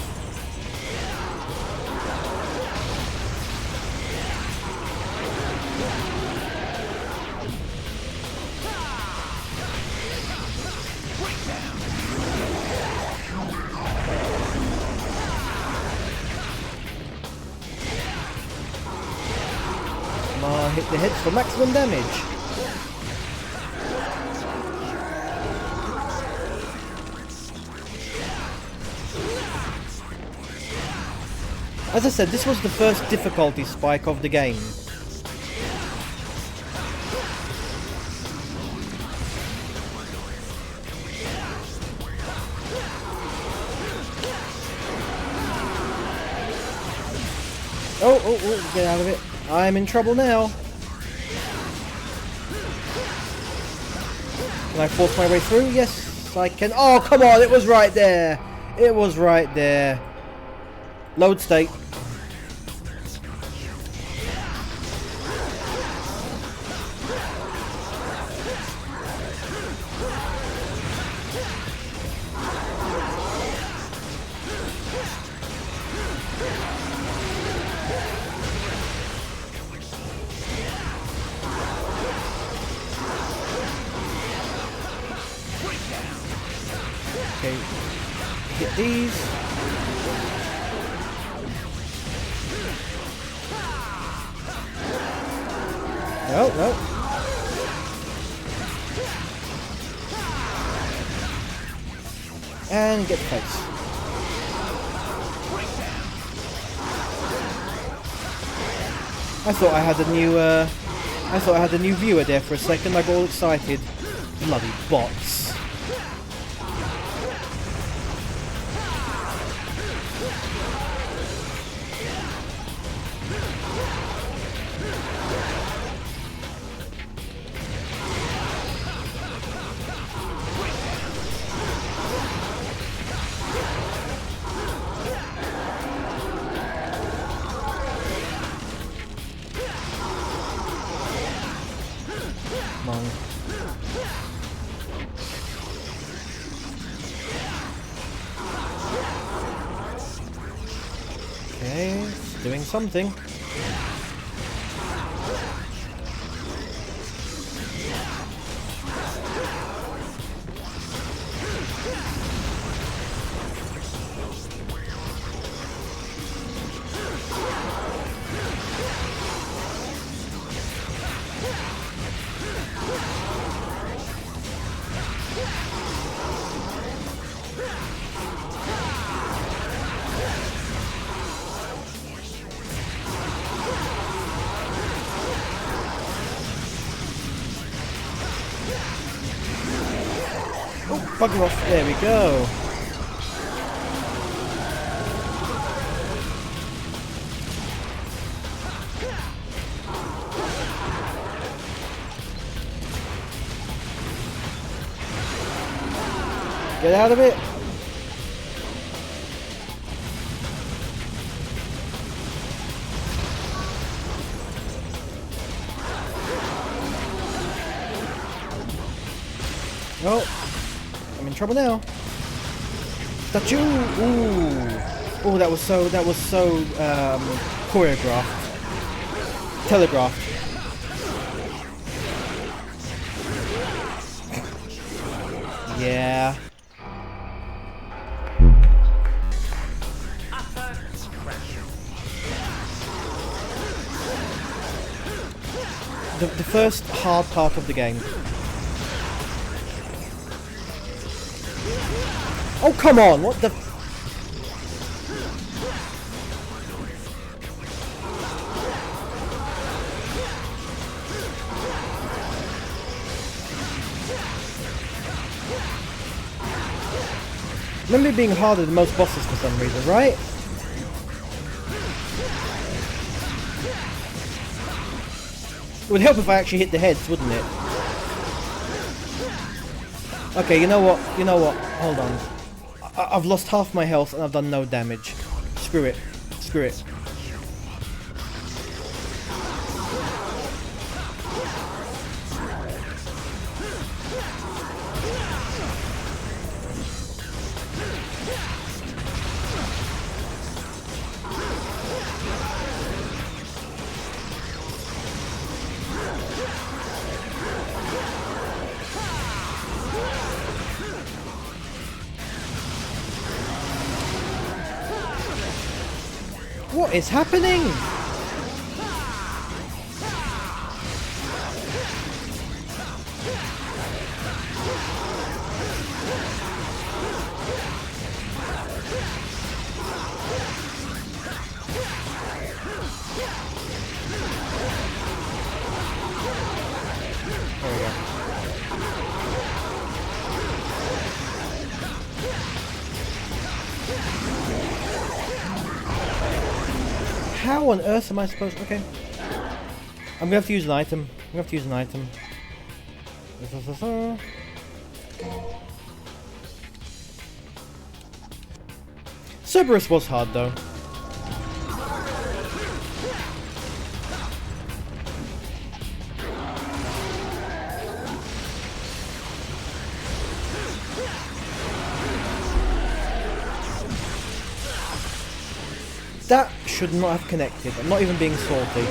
Speaker 1: Hit the hits for maximum damage. As I said, this was the first difficulty spike of the game. Oh, get out of it. I'm in trouble now. Can I force my way through? Yes, I can. Oh, come on, it was right there. It was right there. Load state. Okay. Hit these. No, no. And get the face. I thought I had a new viewer there for a second. I got all excited. Bloody bots. Come on. Okay, it's doing something. Bugger off, there we go. Get out of it. Oh. I'm in trouble now. Statue! Ooh! Oh, that was so choreographed. Telegraphed. Yeah. The first hard part of the game. Oh, come on, what the... Remember it being harder than most bosses for some reason, right? It would help if I actually hit the heads, wouldn't it? Okay, you know what? Hold on. I've lost half my health and I've done no damage. Screw it. Screw it. What is happening? There we go. How on earth am I supposed to... Okay. I'm gonna have to use an item. Cerberus was hard though. That should not have connected. I'm not even being salty.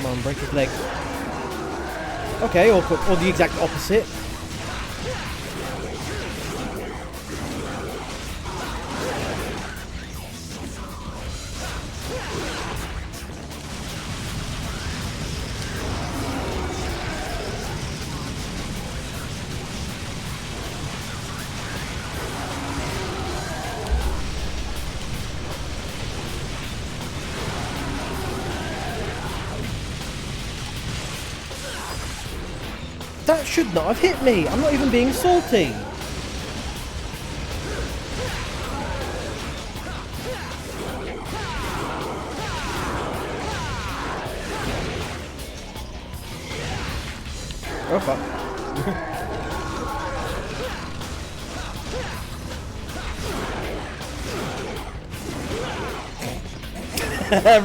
Speaker 1: Come on, break his leg. Okay, or the exact opposite. That should not have hit me. I'm not even being salty. Oh fuck.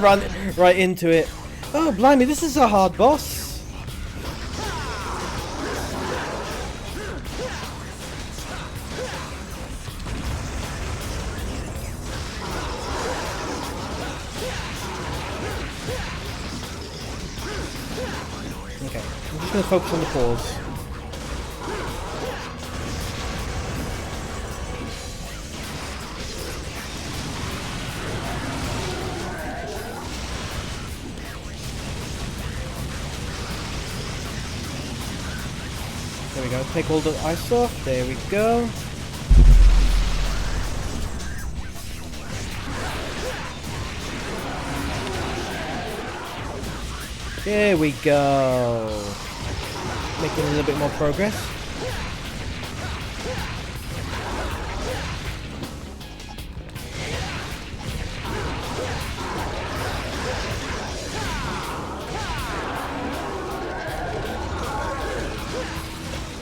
Speaker 1: Run right into it. Oh blimey, this is a hard boss. Okay, I'm just going to focus on the pause. There we go, take all the ice off, there we go. There we go. Making a little bit more progress.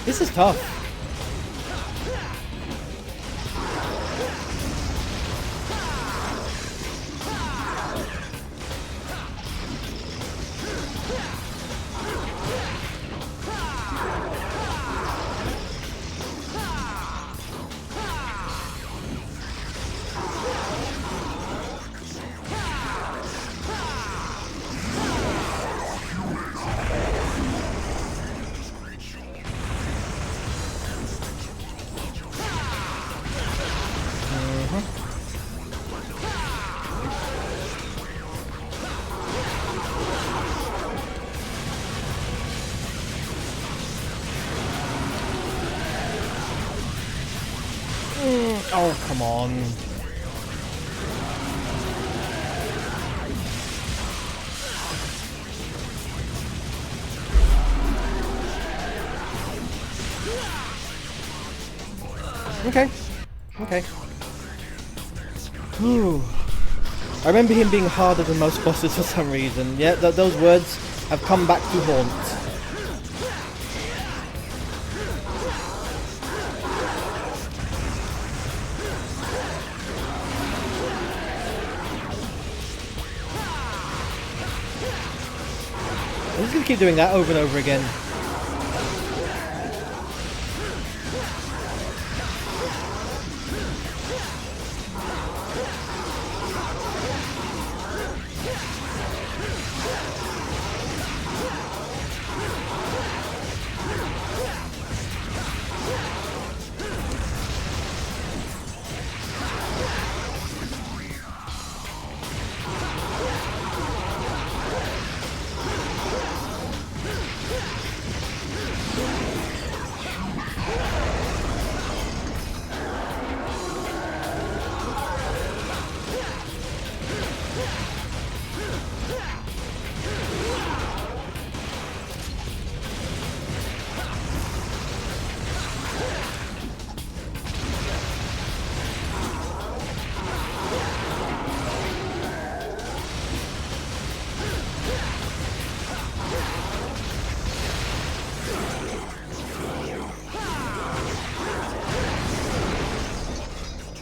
Speaker 1: This is tough. Oh, come on. Okay. Okay. Whew. I remember him being harder than most bosses for some reason. Yeah, those words have come back to haunt. I'm just gonna keep doing that over and over again.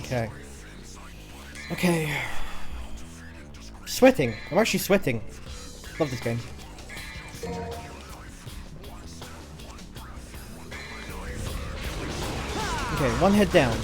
Speaker 1: Okay. Okay. Sweating. I'm actually sweating. Love this game. Okay, one head down.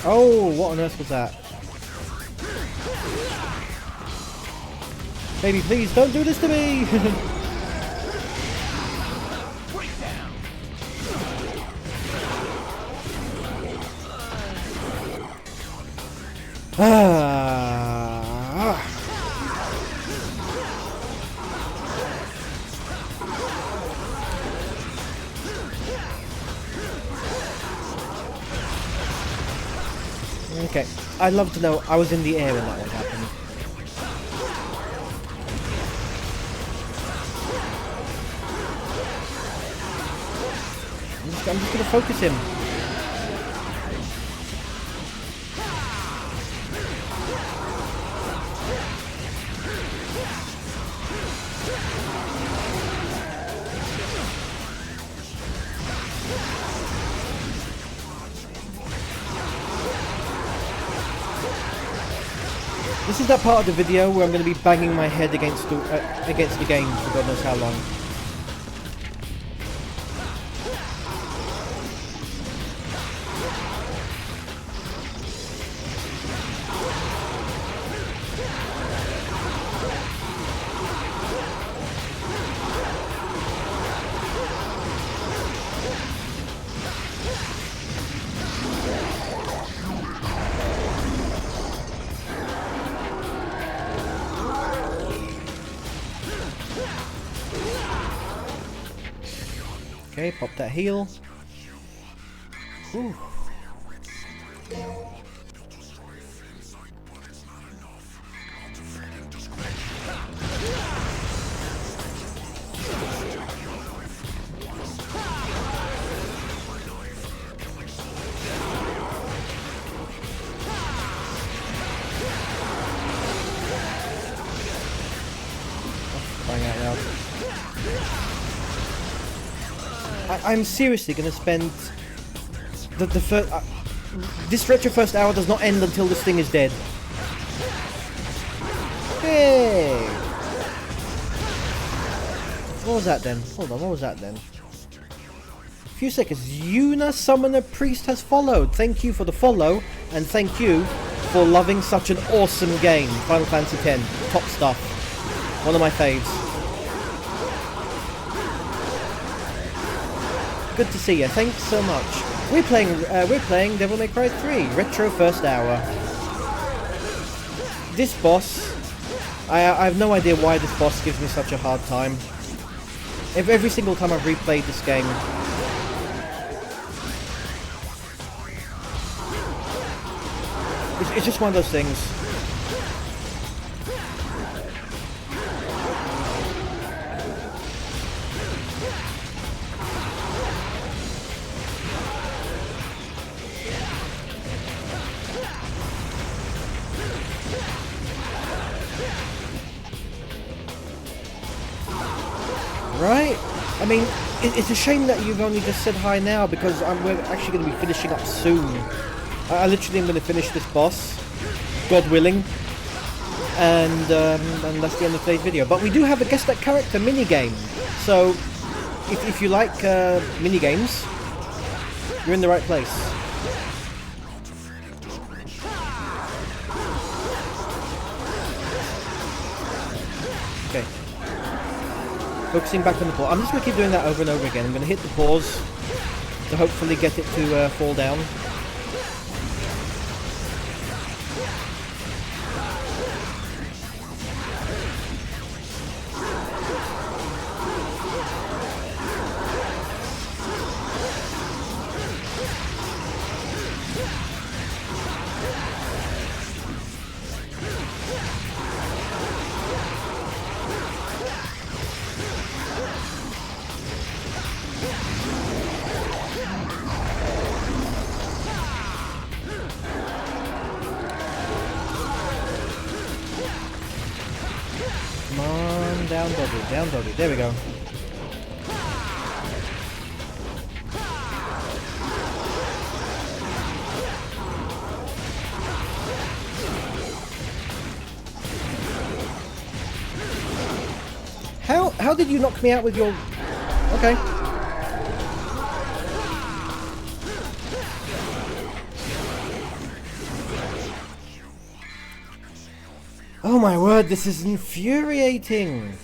Speaker 1: Oh, what on earth was that? Baby, please don't do this to me! Ah. Okay, I'd love to know. I was in the air when that one happened. I'm just gonna focus him. This is that part of the video where I'm going to be banging my head against the game for God knows how long. Okay, pop that heal. Whew. Crying out loud. I'm seriously going to spend the first... this retro first hour does not end until this thing is dead. Hey! What was that then? Hold on, what was that then? A few seconds. Yuna Summoner Priest has followed. Thank you for the follow, and thank you for loving such an awesome game. Final Fantasy X. Top stuff. One of my faves. Good to see you. Thanks so much. We're playing Devil May Cry 3 Retro First Hour. This boss, I have no idea why this boss gives me such a hard time. Every single time I've replayed this game. It's just one of those things. Right? I mean, it's a shame that you've only just said hi now, because we're actually going to be finishing up soon. I literally am going to finish this boss, God willing, and that's the end of today's video. But we do have a guess that character minigame, so if you like minigames, you're in the right place. Okay. Focusing back on the ball. I'm just going to keep doing that over and over again. I'm going to hit the pause to hopefully get it to fall down. Down doggy, there we go. How did you knock me out with your... Okay. Oh my word, this is infuriating.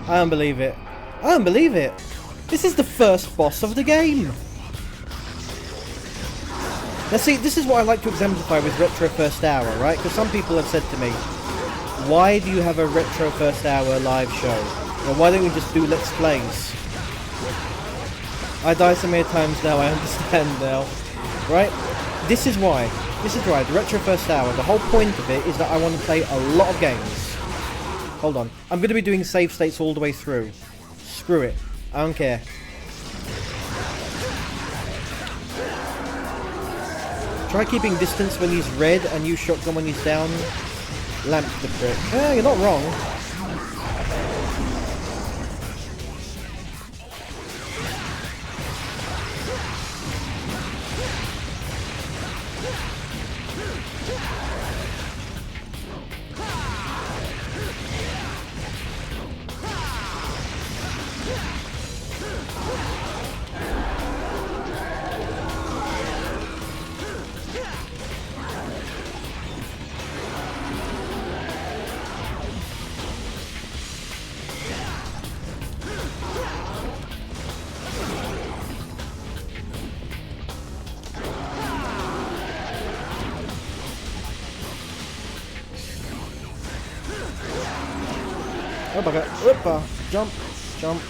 Speaker 1: I don't believe it. I don't believe it. This is the first boss of the game. Now see, this is what I like to exemplify with Retro First Hour, right? Because some people have said to me, why do you have a Retro First Hour live show? Or why don't you just do Let's Plays? I die so many times now, I understand now. Right? This is why. This is right, the Retro First Hour, the whole point of it is that I want to play a lot of games. Hold on. I'm going to be doing save states all the way through. Screw it. I don't care. Try keeping distance when he's red and use shotgun when he's down. Lamp the prick. Yeah, you're not wrong. Oh bugger. Whoopa. Jump. Jump.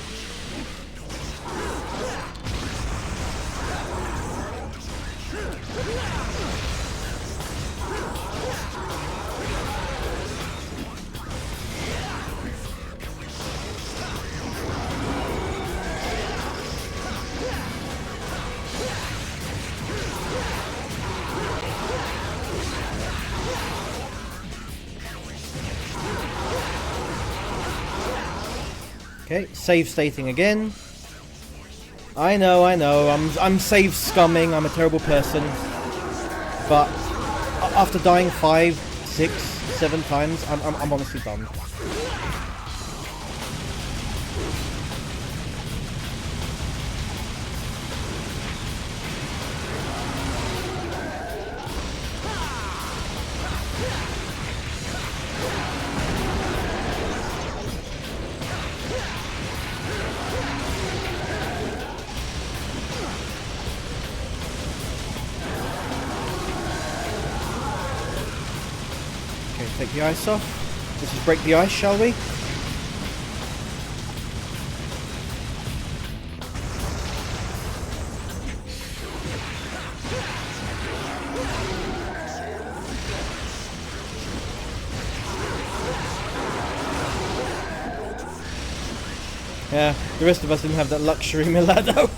Speaker 1: Okay, save stating again. I know, I'm save scumming, I'm a terrible person. But after dying 5, 6, 7 times, I'm honestly done. Take the ice off. Let's just break the ice, shall we? Yeah, the rest of us didn't have that luxury, Milado.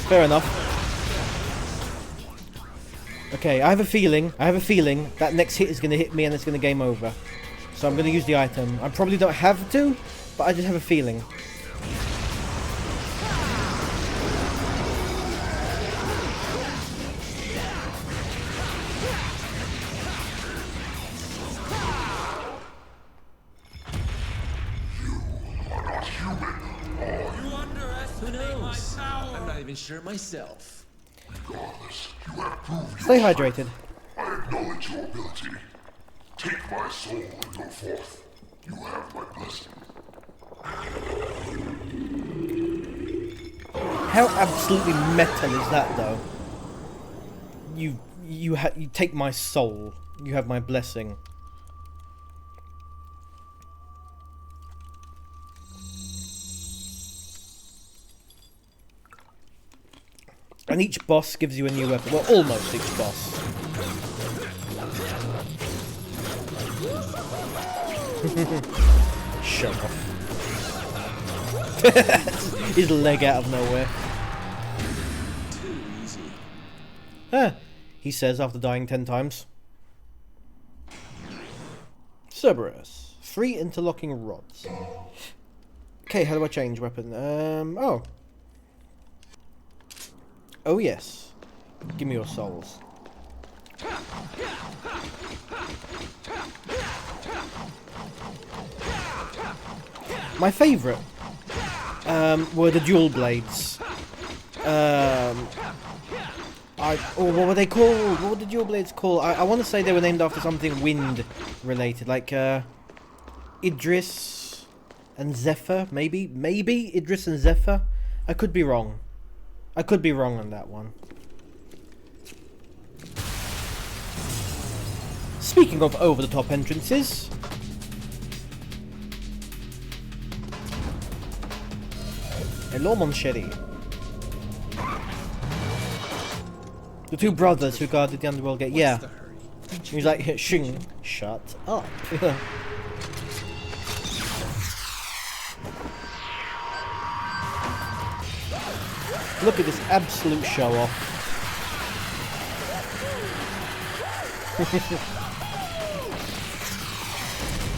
Speaker 1: Fair enough. Okay, I have a feeling that next hit is going to hit me and it's going to game over. So I'm going to use the item. I probably don't have to, but I just have a feeling.
Speaker 4: Who knows? I'm not even sure myself.
Speaker 8: Regardless, you have proved
Speaker 1: Stay hydrated.
Speaker 8: I acknowledge your ability. Take my soul and go forth. You have my blessing.
Speaker 1: How absolutely metal is that, though? You take my soul. You have my blessing. And each boss gives you a new weapon. Well, almost each boss. Shut off. His leg out of nowhere.
Speaker 4: Too easy.
Speaker 1: Ah, he says after dying 10 times. Cerberus. 3 interlocking rods. Okay, how do I change weapon? Oh. Oh yes. Give me your souls. My favourite were the dual blades. What were they called? What were the dual blades called? I want to say they were named after something wind related, like Idris and Zephyr, maybe Idris and Zephyr. I could be wrong. I could be wrong on that one. Speaking of over-the-top entrances, hello, Monchetti. The two brothers who guarded the underworld gate. Yeah. He's like, shing, shut up. Look at this absolute show off.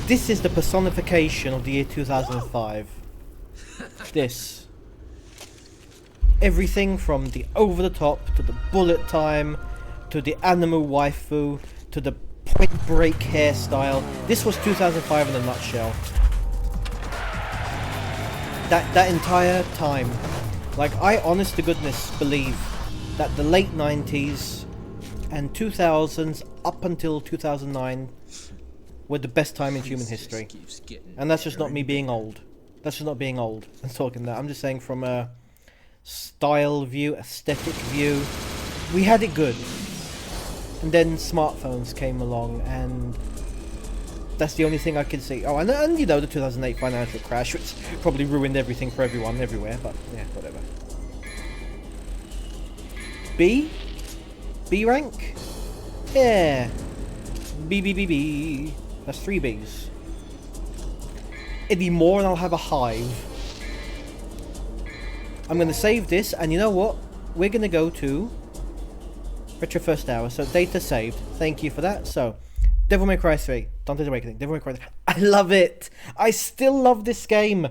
Speaker 1: This is the personification of the year 2005. This. Everything from the over-the-top, to the bullet time, to the animal waifu, to the point break hairstyle. This was 2005 in a nutshell. That entire time. Like, I honest to goodness believe that the late 90s and 2000s up until 2009 were the best time in human history. And that's just not me being old. That's just not being old and talking that. I'm just saying from a style view, aesthetic view, we had it good. And then smartphones came along, and that's the only thing I can see. Oh, and you know, the 2008 financial crash, which probably ruined everything for everyone everywhere, but yeah, whatever. B? B rank? Yeah. B. That's 3 Bs. Any more and I'll have a hive. I'm going to save this, and you know what? We're going to go to Retro First Hour. So data saved. Thank you for that. So, Devil May Cry 3. Dante's Awakening. Devil May Cry 3. I love it. I still love this game.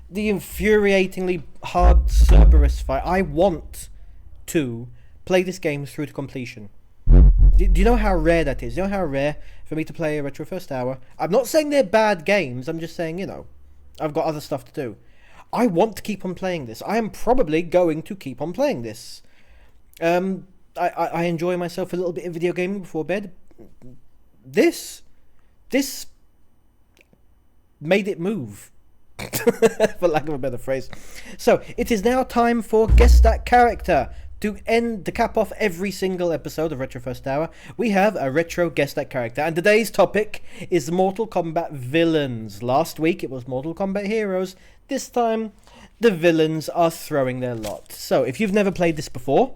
Speaker 1: The infuriatingly hard Cerberus fight. I want to play this game through to completion. Do you know how rare that is? Do you know how rare for me to play a Retro First Hour? I'm not saying they're bad games. I'm just saying, you know, I've got other stuff to do. I want to keep on playing this. I am probably going to keep on playing this. I enjoy myself a little bit of video gaming before bed. This made it move. For lack of a better phrase. So, it is now time for Guess That Character. To cap off every single episode of Retro First Hour, we have a retro Guess That Character. And today's topic is Mortal Kombat villains. Last week it was Mortal Kombat heroes. This time, the villains are throwing their lot. So, if you've never played this before,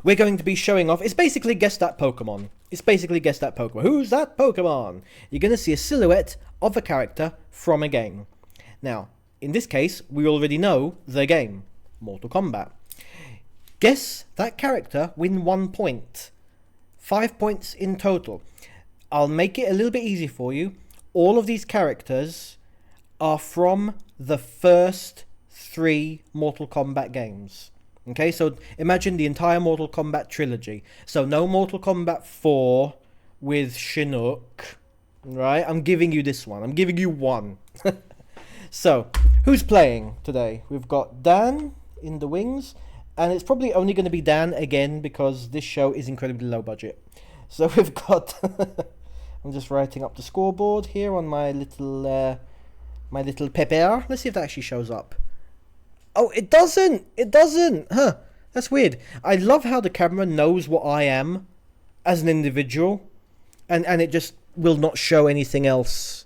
Speaker 1: we're going to be showing off. It's basically Guess That Pokemon. Who's that Pokemon? You're going to see a silhouette of a character from a game. Now, in this case, we already know the game, Mortal Kombat. Guess that character, win 1 point. 5 points in total. I'll make it a little bit easy for you. All of these characters are from the first 3 Mortal Kombat games. Okay, so imagine the entire Mortal Kombat trilogy. So no Mortal Kombat 4 with Chinook. Right? I'm giving you this one. I'm giving you one. So, who's playing today? We've got Dan in the wings. And it's probably only going to be Dan again because this show is incredibly low budget. So we've got... I'm just writing up the scoreboard here on my little paper. Let's see if that actually shows up. Oh, it doesn't! It doesn't! Huh. That's weird. I love how the camera knows what I am as an individual. And it just will not show anything else.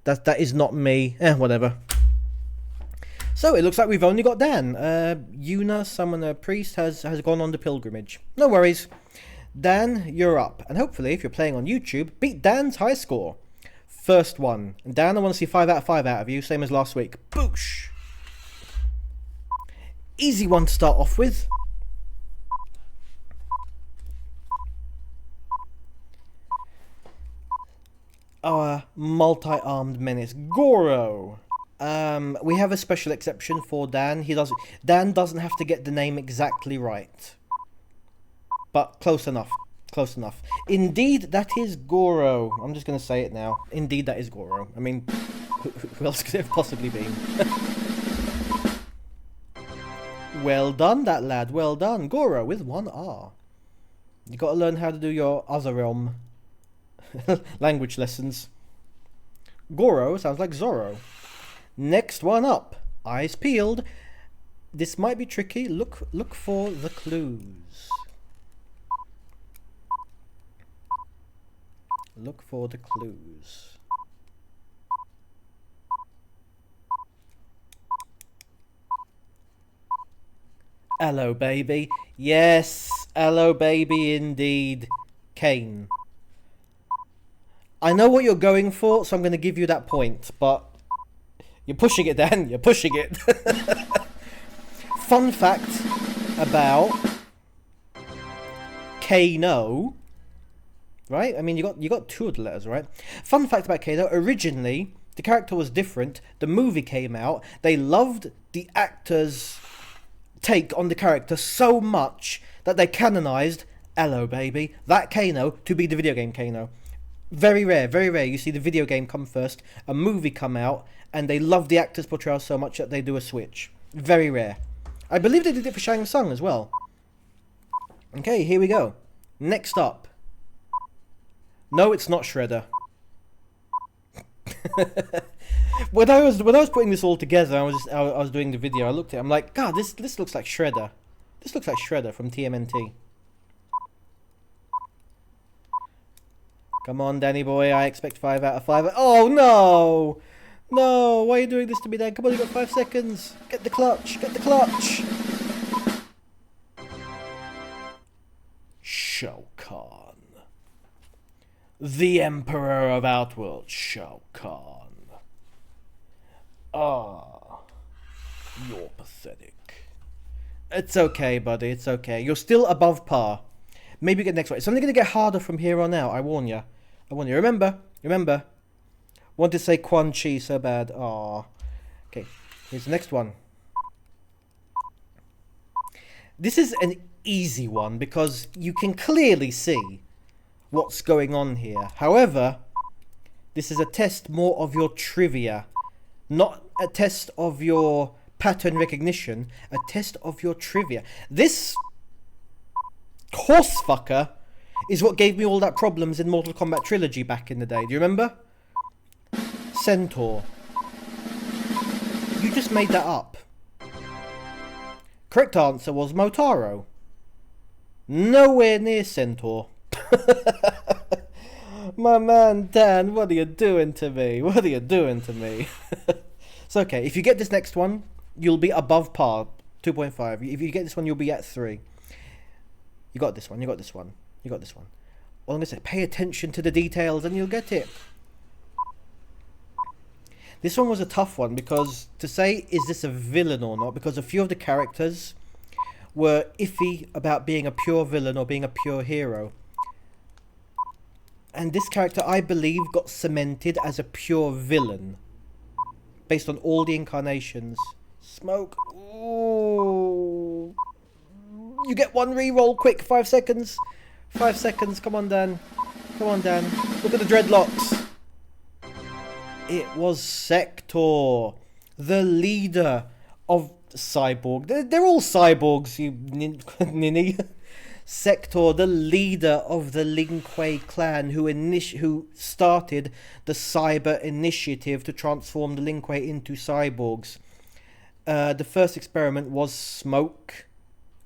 Speaker 1: That is not me. Whatever. So, it looks like we've only got Dan. Yuna, Summoner Priest, has gone on the pilgrimage. No worries. Dan, you're up. And hopefully, if you're playing on YouTube, beat Dan's high score. First one. And Dan, I want to see 5 out of 5 out of you, same as last week. Boosh! Easy one to start off with. Our multi-armed menace, Goro. We have a special exception for Dan. Dan doesn't have to get the name exactly right. But close enough. Close enough. Indeed, that is Goro. I'm just going to say it now. Indeed, that is Goro. I mean, who else could it have possibly been? Well done, that lad. Well done. Goro with one R. You got to learn how to do your other realm language lessons. Goro sounds like Zorro. Next one up. Eyes peeled. This might be tricky. Look for the clues. Look for the clues. Hello, baby. Yes, hello, baby, indeed. Kane. I know what you're going for, so I'm going to give you that point, but you're pushing it, Dan. You're pushing it. Fun fact about Kano. Right? I mean, you got two of the letters, right? Fun fact about Kano. Originally, the character was different. The movie came out. They loved the actor's take on the character so much that they canonized, hello baby, that Kano to be the video game Kano. Very rare you see the video game come first, a movie come out, and they love the actor's portrayal so much that they do a switch. Very rare. I believe they did it for Shang Tsung as well. Okay, here we go. Next up. No, it's not Shredder. When I was putting this all together, I was doing the video. I looked at it. I'm like, God, this looks like Shredder. This looks like Shredder from TMNT. Come on, Danny boy. I expect 5 out of 5. Oh no, no! Why are you doing this to me, Dan? Come on, you got 5 seconds. Get the clutch. Get the clutch. Shao Kahn, the Emperor of Outworld. Shao Kahn. Ah, you're pathetic. It's okay, buddy, it's okay. You're still above par. Maybe get next one. It's only going to get harder from here on out, I warn you. I warn you. Remember. Want to say Quan Chi so bad. Ah. Okay, here's the next one. This is an easy one because you can clearly see what's going on here. However, this is a test more of your trivia. Not a test of your pattern recognition, a test of your trivia. This horsefucker is what gave me all that problems in Mortal Kombat Trilogy back in the day. Do you remember? Centaur. You just made that up. Correct answer was Motaro. Nowhere near Centaur. My man Dan, what are you doing to me? What are you doing to me? It's okay. If you get this next one, you'll be above par, 2.5. If you get this one, you'll be at 3. You got this one. You got this one. You got this one. All I'm gonna say, pay attention to the details, and you'll get it. This one was a tough one because to say is this a villain or not, because a few of the characters were iffy about being a pure villain or being a pure hero. And this character, I believe, got cemented as a pure villain. Based on all the incarnations. Smoke. Ooh. You get one re-roll quick. 5 seconds. 5 seconds. Come on, Dan. Come on, Dan. Look at the dreadlocks. It was Sector. The leader of Cyborg. They're all cyborgs, you ninny. Sector, the leader of the Lin Kuei clan, who started the Cyber Initiative to transform the Lin Kuei into cyborgs. The first experiment was Smoke,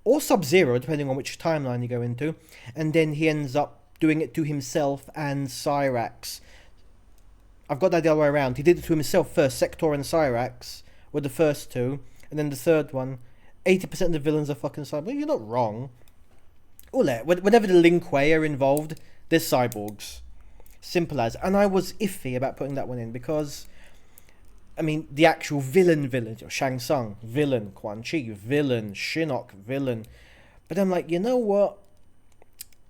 Speaker 1: or Sub-Zero, depending on which timeline you go into, and then he ends up doing it to himself and Cyrax. I've got that the other way around. He did it to himself first. Sector and Cyrax were the first two, and then the third one, 80% of the villains are fucking cyborgs. You're not wrong. Whenever the Lin Kuei are involved, there's cyborgs. Simple as. And I was iffy about putting that one in because, I mean, the actual villain, Shang Tsung, villain, Quan Chi, villain, Shinnok, villain. But I'm like, you know what?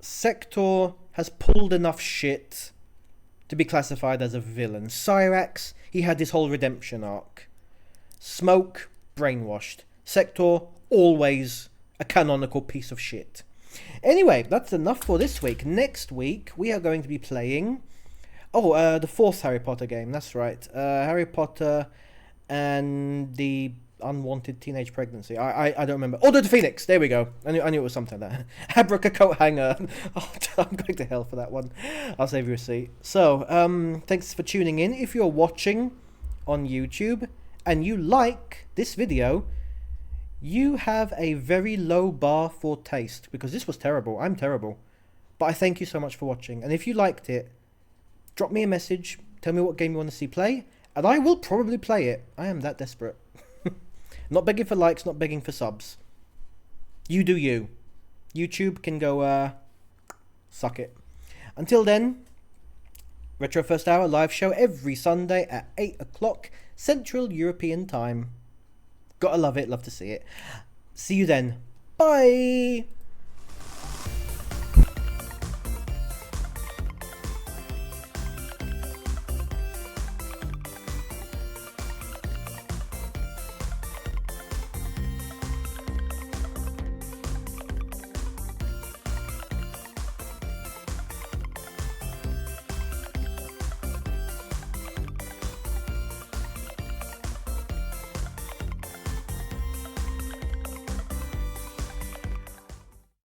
Speaker 1: Sector has pulled enough shit to be classified as a villain. Cyrax, he had this whole redemption arc. Smoke, brainwashed. Sector, always a canonical piece of shit. Anyway, that's enough for this week. Next week, we are going to be playing... the fourth Harry Potter game, that's right. Harry Potter and the Unwanted Teenage Pregnancy. I don't remember. Order to Phoenix, there we go. I knew it was something like that. Abraca Coat Hanger. Oh, I'm going to hell for that one. I'll save you a seat. So, thanks for tuning in. If you're watching on YouTube and you like this video, you have a very low bar for taste, because this was terrible. I'm terrible. But I thank you so much for watching. And if you liked it, drop me a message, tell me what game you want to see play, and I will probably play it. I am that desperate. Not begging for likes, not begging for subs. You do you. YouTube can go, suck it. Until then, Retro First Hour live show every Sunday at 8 o'clock Central European Time. Gotta love it, love to see it. See you then. Bye!